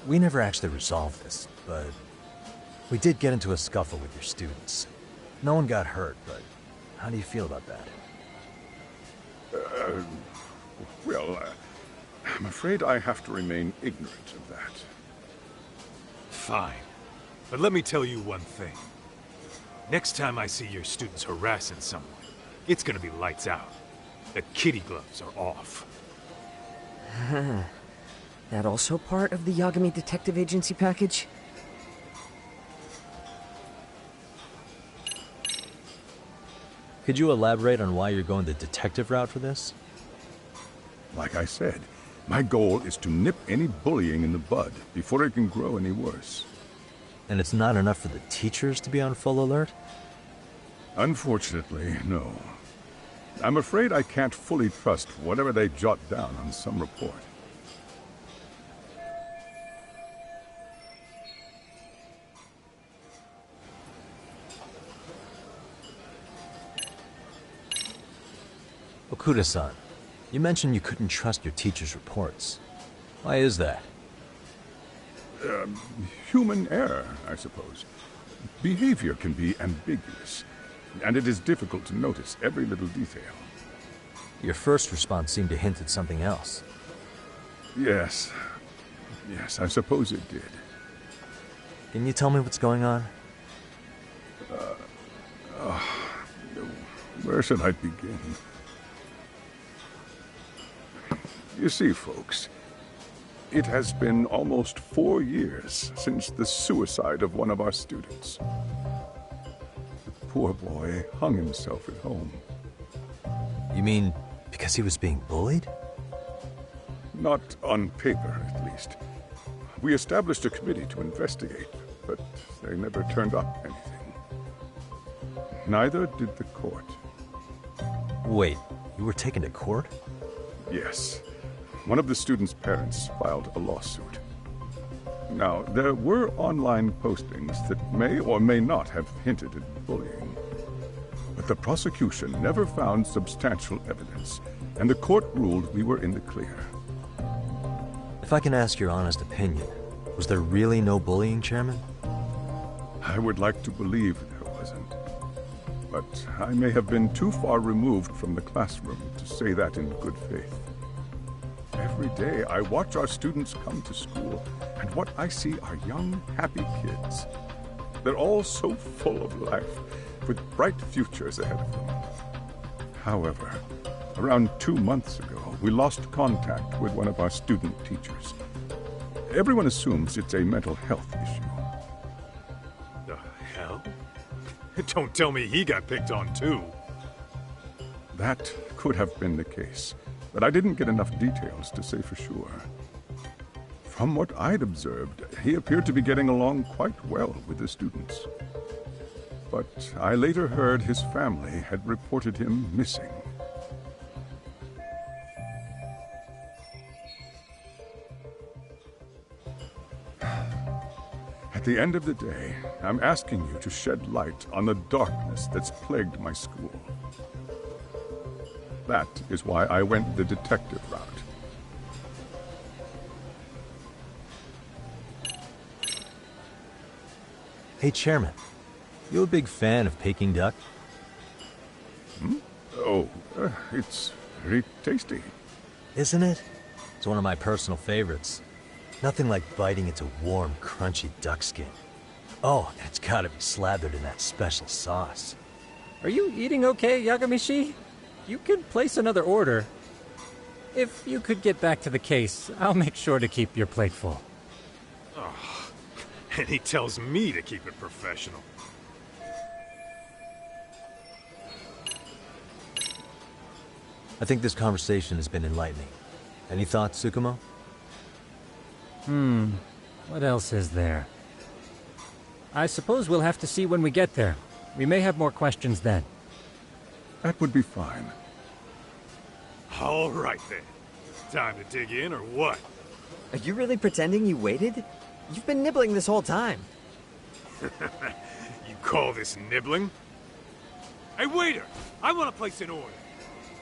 we never actually resolved this, but we did get into a scuffle with your students. No one got hurt, but how do you feel about that? I'm afraid I have to remain ignorant of that. Fine. But let me tell you one thing. Next time I see your students harassing someone, it's gonna be lights out. The kitty gloves are off. That also part of the Yagami Detective Agency package? Could you elaborate on why you're going the detective route for this? Like I said, my goal is to nip any bullying in the bud before it can grow any worse. And it's not enough for the teachers to be on full alert? Unfortunately, no. I'm afraid I can't fully trust whatever they jot down on some report. Okuda-san, you mentioned you couldn't trust your teacher's reports. Why is that? Human error, I suppose. Behavior can be ambiguous, and it is difficult to notice every little detail. Your first response seemed to hint at something else. Yes. Yes, I suppose it did. Can you tell me what's going on? Where should I begin? You see, folks, it has been almost 4 years since the suicide of one of our students. The poor boy hung himself at home. You mean because he was being bullied? Not on paper, at least. We established a committee to investigate, but they never turned up anything. Neither did the court. Wait, you were taken to court? Yes. One of the students' parents filed a lawsuit. Now, there were online postings that may or may not have hinted at bullying. But the prosecution never found substantial evidence, and the court ruled we were in the clear. If I can ask your honest opinion, was there really no bullying, Chairman? I would like to believe there wasn't. But I may have been too far removed from the classroom to say that in good faith. Every day I watch our students come to school, and what I see are young, happy kids. They're all so full of life, with bright futures ahead of them. However, around 2 months ago, we lost contact with one of our student teachers. Everyone assumes it's a mental health issue. The hell? Don't tell me he got picked on too. That could have been the case, but I didn't get enough details to say for sure. From what I'd observed, he appeared to be getting along quite well with the students. But I later heard his family had reported him missing. At the end of the day, I'm asking you to shed light on the darkness that's plagued my school. That is why I went the detective route. Hey, Chairman. You a big fan of Peking duck? Oh, it's very tasty. Isn't it? It's one of my personal favorites. Nothing like biting into warm, crunchy duck skin. Oh, and it's gotta be slathered in that special sauce. Are you eating okay, Yagami? You could place another order. If you could get back to the case, I'll make sure to keep your plate full. Oh, and he tells me to keep it professional. I think this conversation has been enlightening. Any thoughts, Tsukumo? What else is there? I suppose we'll have to see when we get there. We may have more questions then. That would be fine. All right then. Time to dig in or what? Are you really pretending you waited? You've been nibbling this whole time. You call this nibbling? Hey waiter, I want to place an order.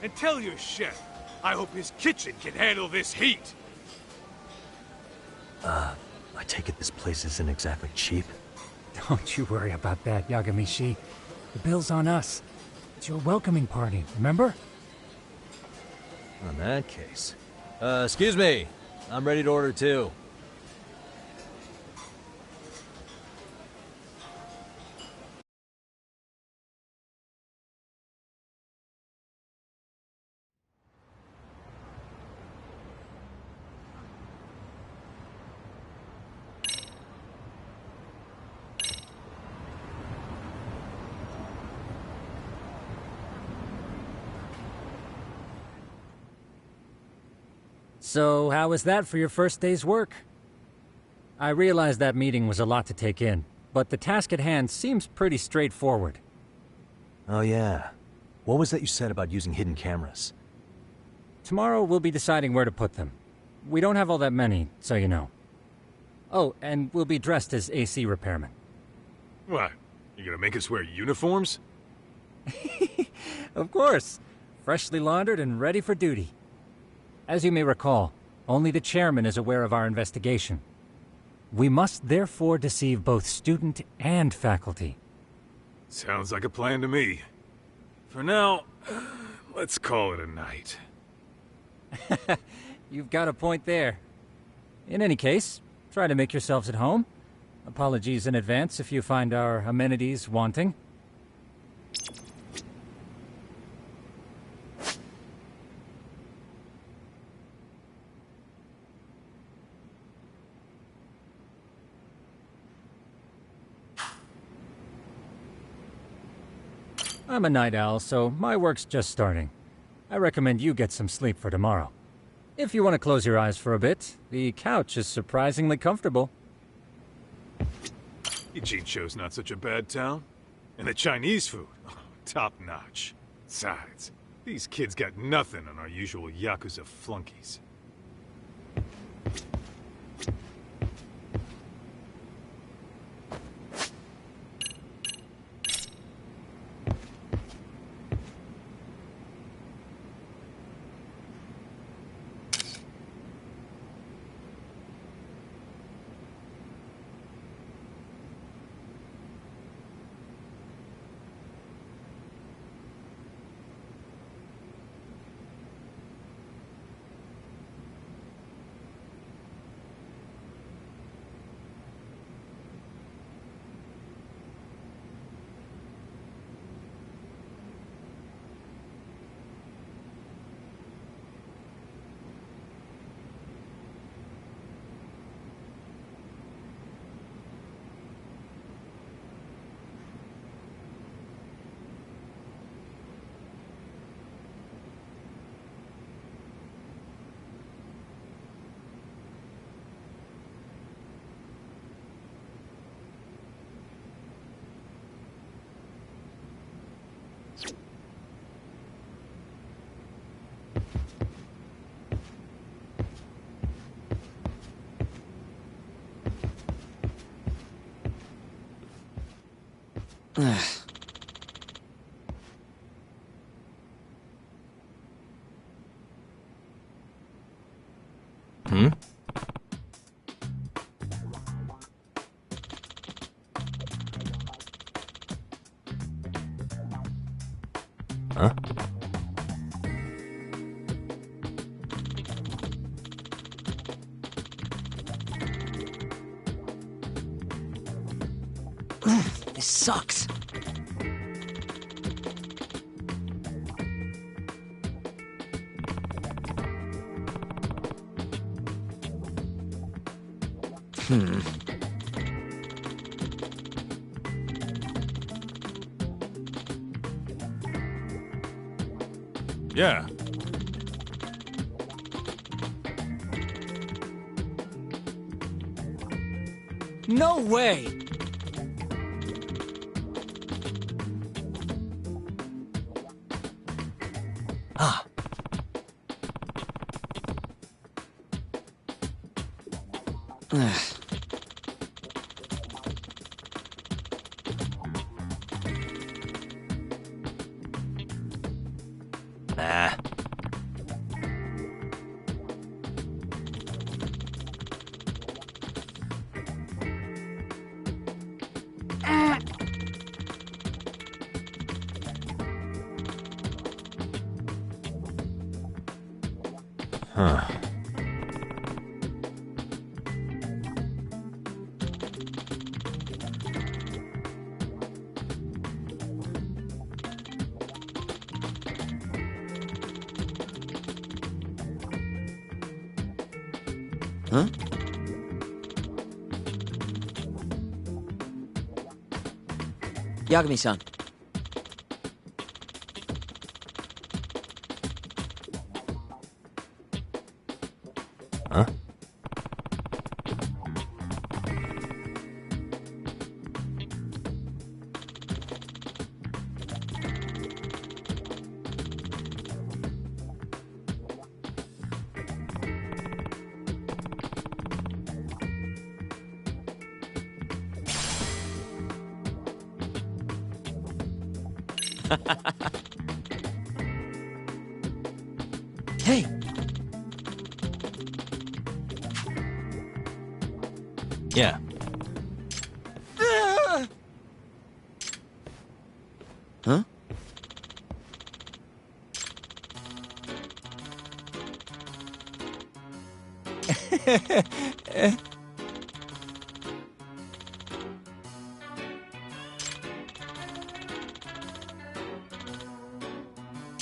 And tell your chef, I hope his kitchen can handle this heat. I take it this place isn't exactly cheap? Don't you worry about that, Yagami. The bill's on us. It's your welcoming party, remember? In that case. Excuse me. I'm ready to order too. So, how was that for your first day's work? I realize that meeting was a lot to take in, but the task at hand seems pretty straightforward. Oh yeah. What was that you said about using hidden cameras? Tomorrow we'll be deciding where to put them. We don't have all that many, so you know. Oh, and we'll be dressed as AC repairmen. What? You gonna make us wear uniforms? Of course. Freshly laundered and ready for duty. As you may recall, only the chairman is aware of our investigation. We must therefore deceive both student and faculty. Sounds like a plan to me. For now, let's call it a night. You've got a point there. In any case, try to make yourselves at home. Apologies in advance if you find our amenities wanting. I'm a night owl, so my work's just starting. I recommend you get some sleep for tomorrow. If you want to close your eyes for a bit, the couch is surprisingly comfortable. Ijincho's not such a bad town. And the Chinese food, top-notch. Besides, these kids got nothing on our usual Yakuza flunkies. Hmm? Huh? This sucks. Yeah. No way! Ah. Nah. Huh. Huh? Yagami-san. Huh? Hey! Yeah. Huh?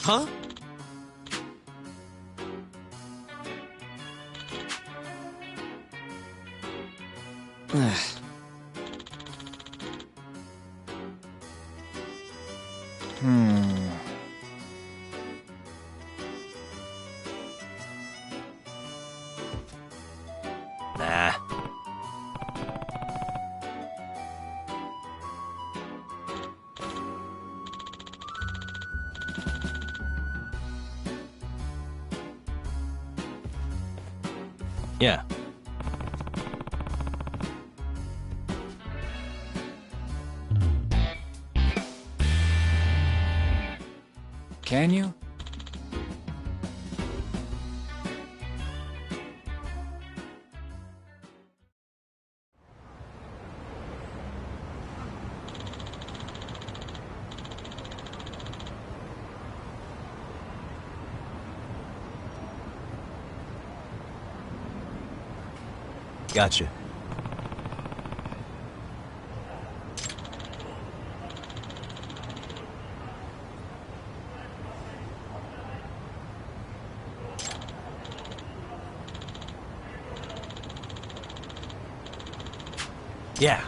Huh? Nah. Yeah. Can you? Gotcha. Yeah.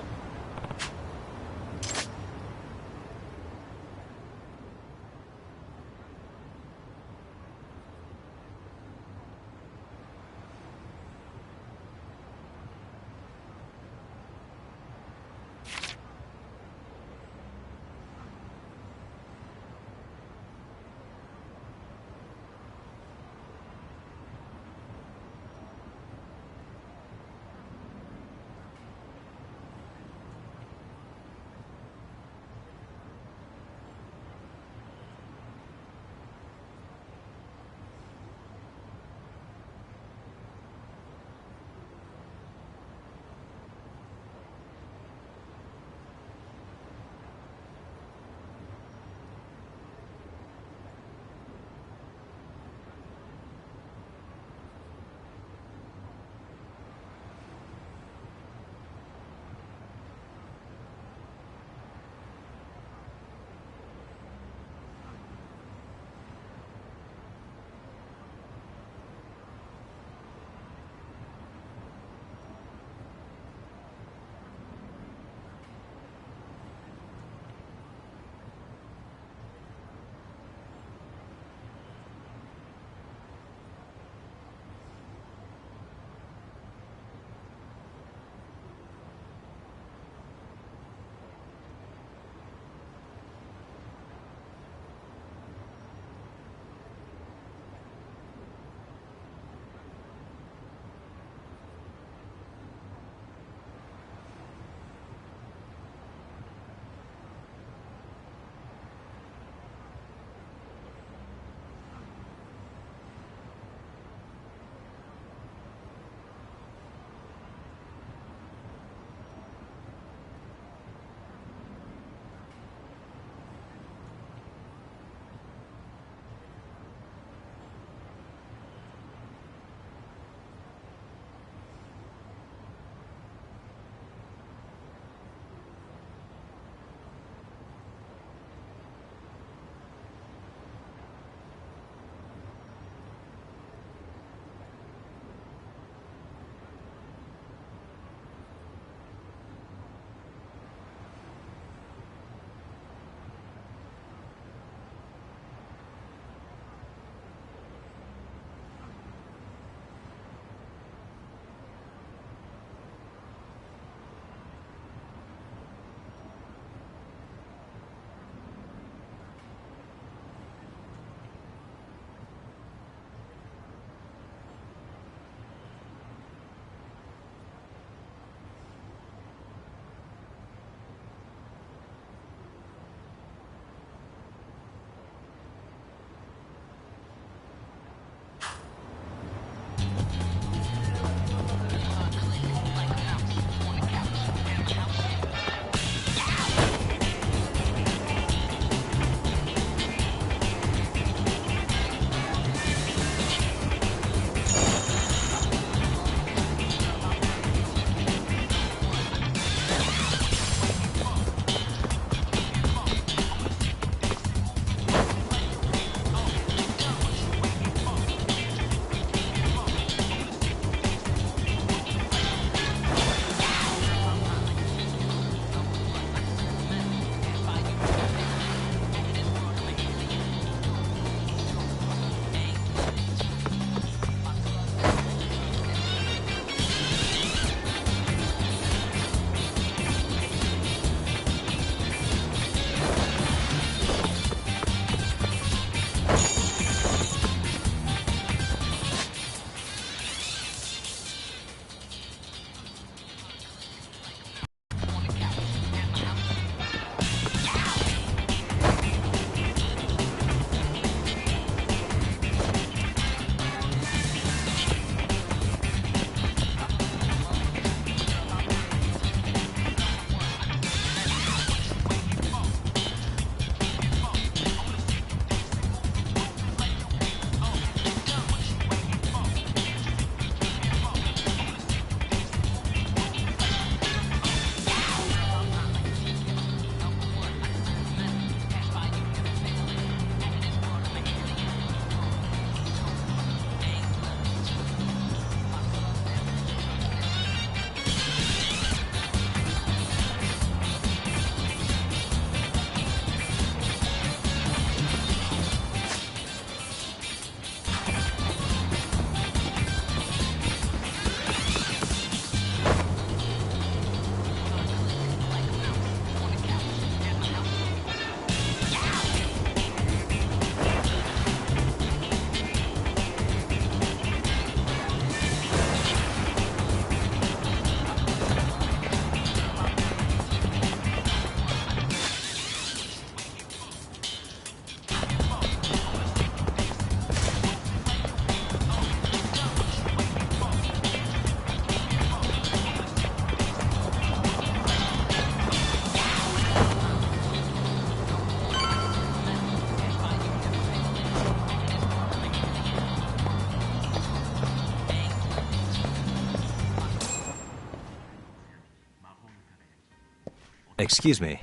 Excuse me.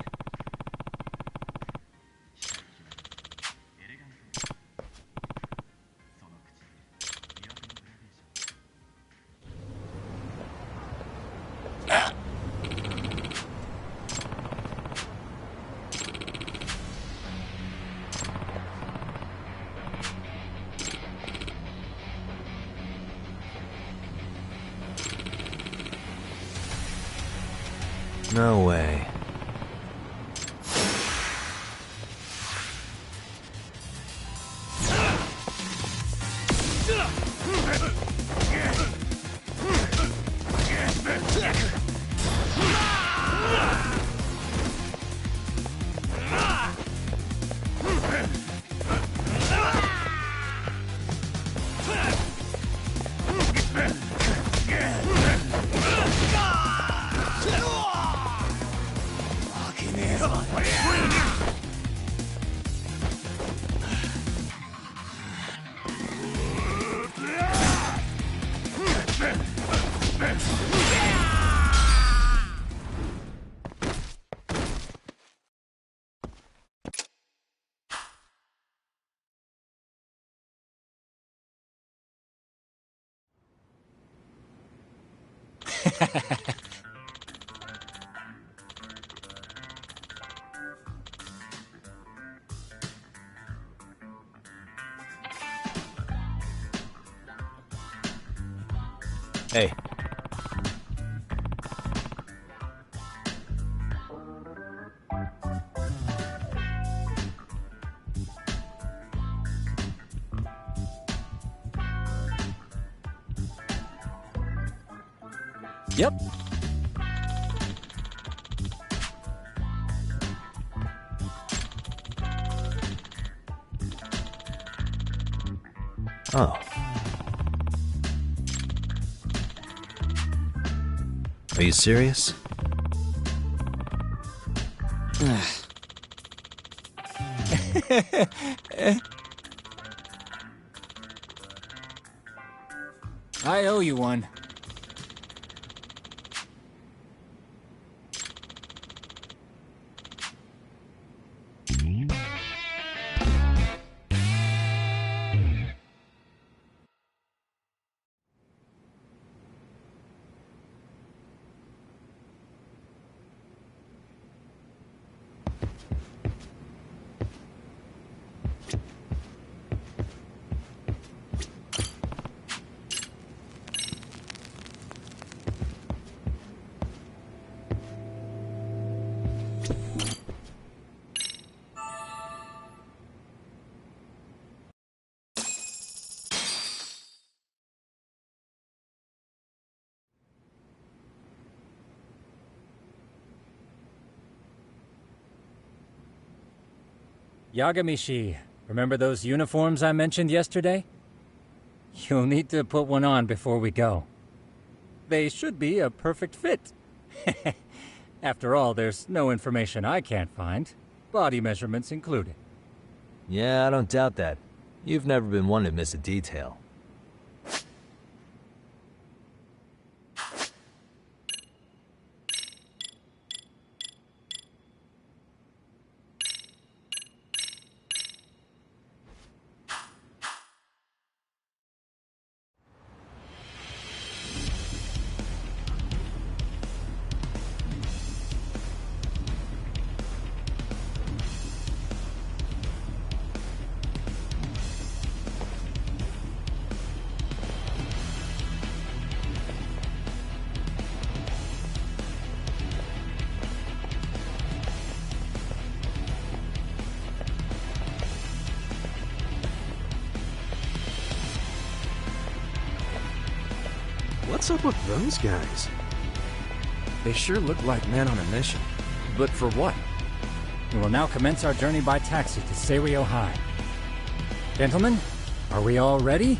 No way. Hey. Yep. Oh. Are you serious? I owe you one. Yagami, remember those uniforms I mentioned yesterday? You'll need to put one on before we go. They should be a perfect fit. After all, there's no information I can't find, body measurements included. Yeah, I don't doubt that. You've never been one to miss a detail. What's up with those guys? They sure look like men on a mission. But for what? We will now commence our journey by taxi to Seiryo High. Gentlemen, are we all ready?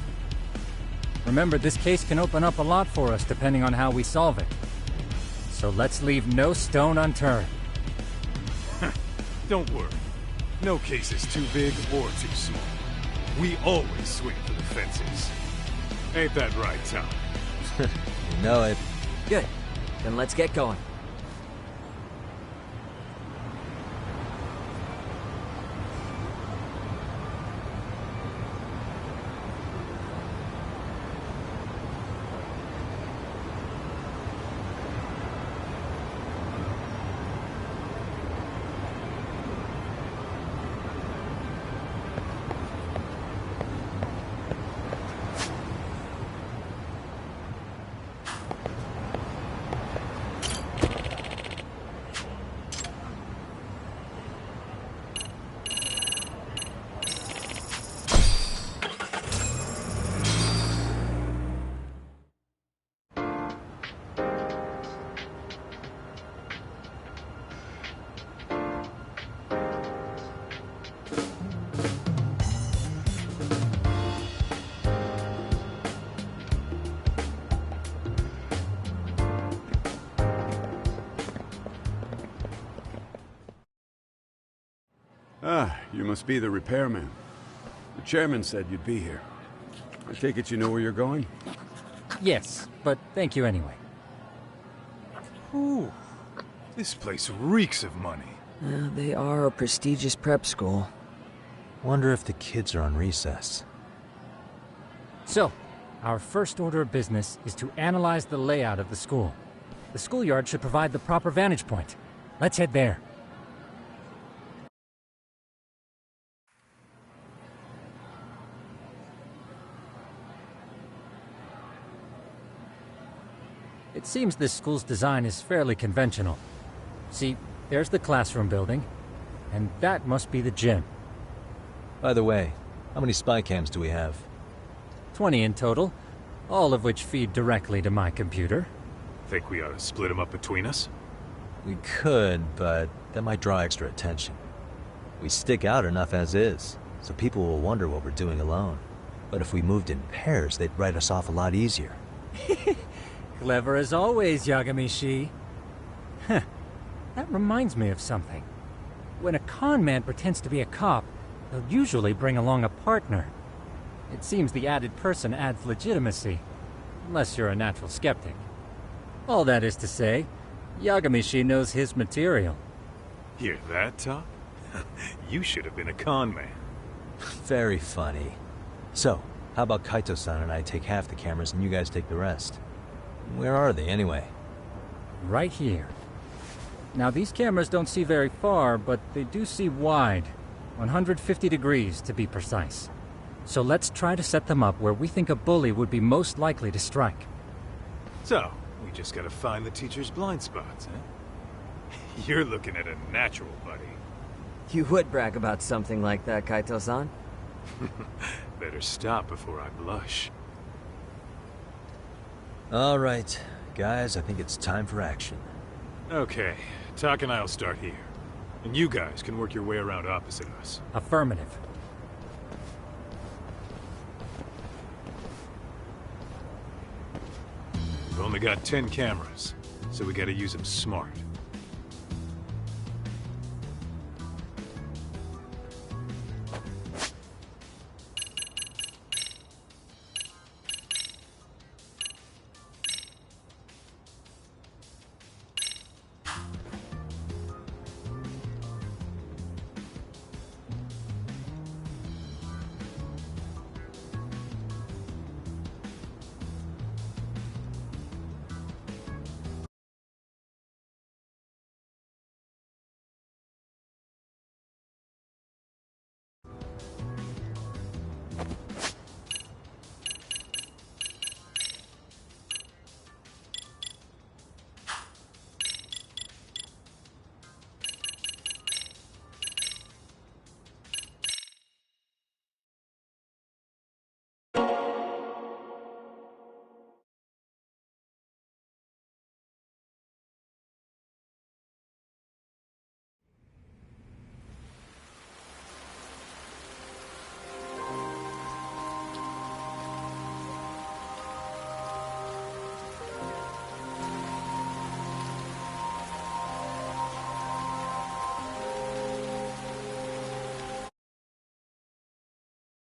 Remember, this case can open up a lot for us depending on how we solve it. So let's leave no stone unturned. Don't worry. No case is too big or too small. We always swing for the fences. Ain't that right, Tom? You know it. Good. Then let's get going. Ah, you must be the repairman. The chairman said you'd be here. I take it you know where you're going? Yes, but thank you anyway. Ooh, this place reeks of money. They are a prestigious prep school. Wonder if the kids are on recess. So, our first order of business is to analyze the layout of the school. The schoolyard should provide the proper vantage point. Let's head there. It seems this school's design is fairly conventional. See, there's the classroom building, and that must be the gym. By the way, how many spy cams do we have? 20 in total, all of which feed directly to my computer. Think we ought to split them up between us? We could, but that might draw extra attention. We stick out enough as is, so people will wonder what we're doing alone. But if we moved in pairs, they'd write us off a lot easier. Clever as always, Yagami. Huh. That reminds me of something. When a con man pretends to be a cop, they'll usually bring along a partner. It seems the added person adds legitimacy, unless you're a natural skeptic. All that is to say, Yagami knows his material. Hear that, Top? You should have been a con man. Very funny. So, how about Kaito-san and I take half the cameras and you guys take the rest? Where are they, anyway? Right here. Now, these cameras don't see very far, but they do see wide. 150 degrees, to be precise. So let's try to set them up where we think a bully would be most likely to strike. So, we just gotta find the teacher's blind spots, huh? You're looking at a natural, buddy. You would brag about something like that, Kaito-san. Better stop before I blush. All right, guys, I think it's time for action. Okay, Tak and I'll start here. And you guys can work your way around opposite us. Affirmative. We've only got 10 cameras, so we gotta use them smart.